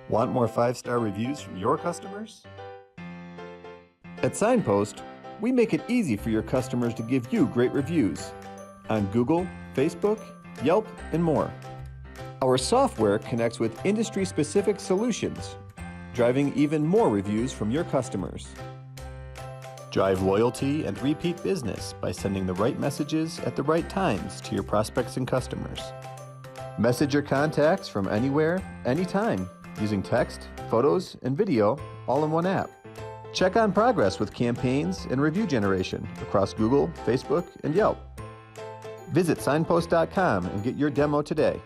Want more 5-star reviews from your customers? At Signpost, we make it easy for your customers to give you great reviews on Google, Facebook, Yelp, and more. Our software connects with industry-specific solutions, driving even more reviews from your customers. Drive loyalty and repeat business by sending the right messages at the right times to your prospects and customers. Message your contacts from anywhere, anytime, using text, photos, and video all in one app. Check on progress with campaigns and review generation across Google, Facebook, and Yelp. Visit signpost.com and get your demo today.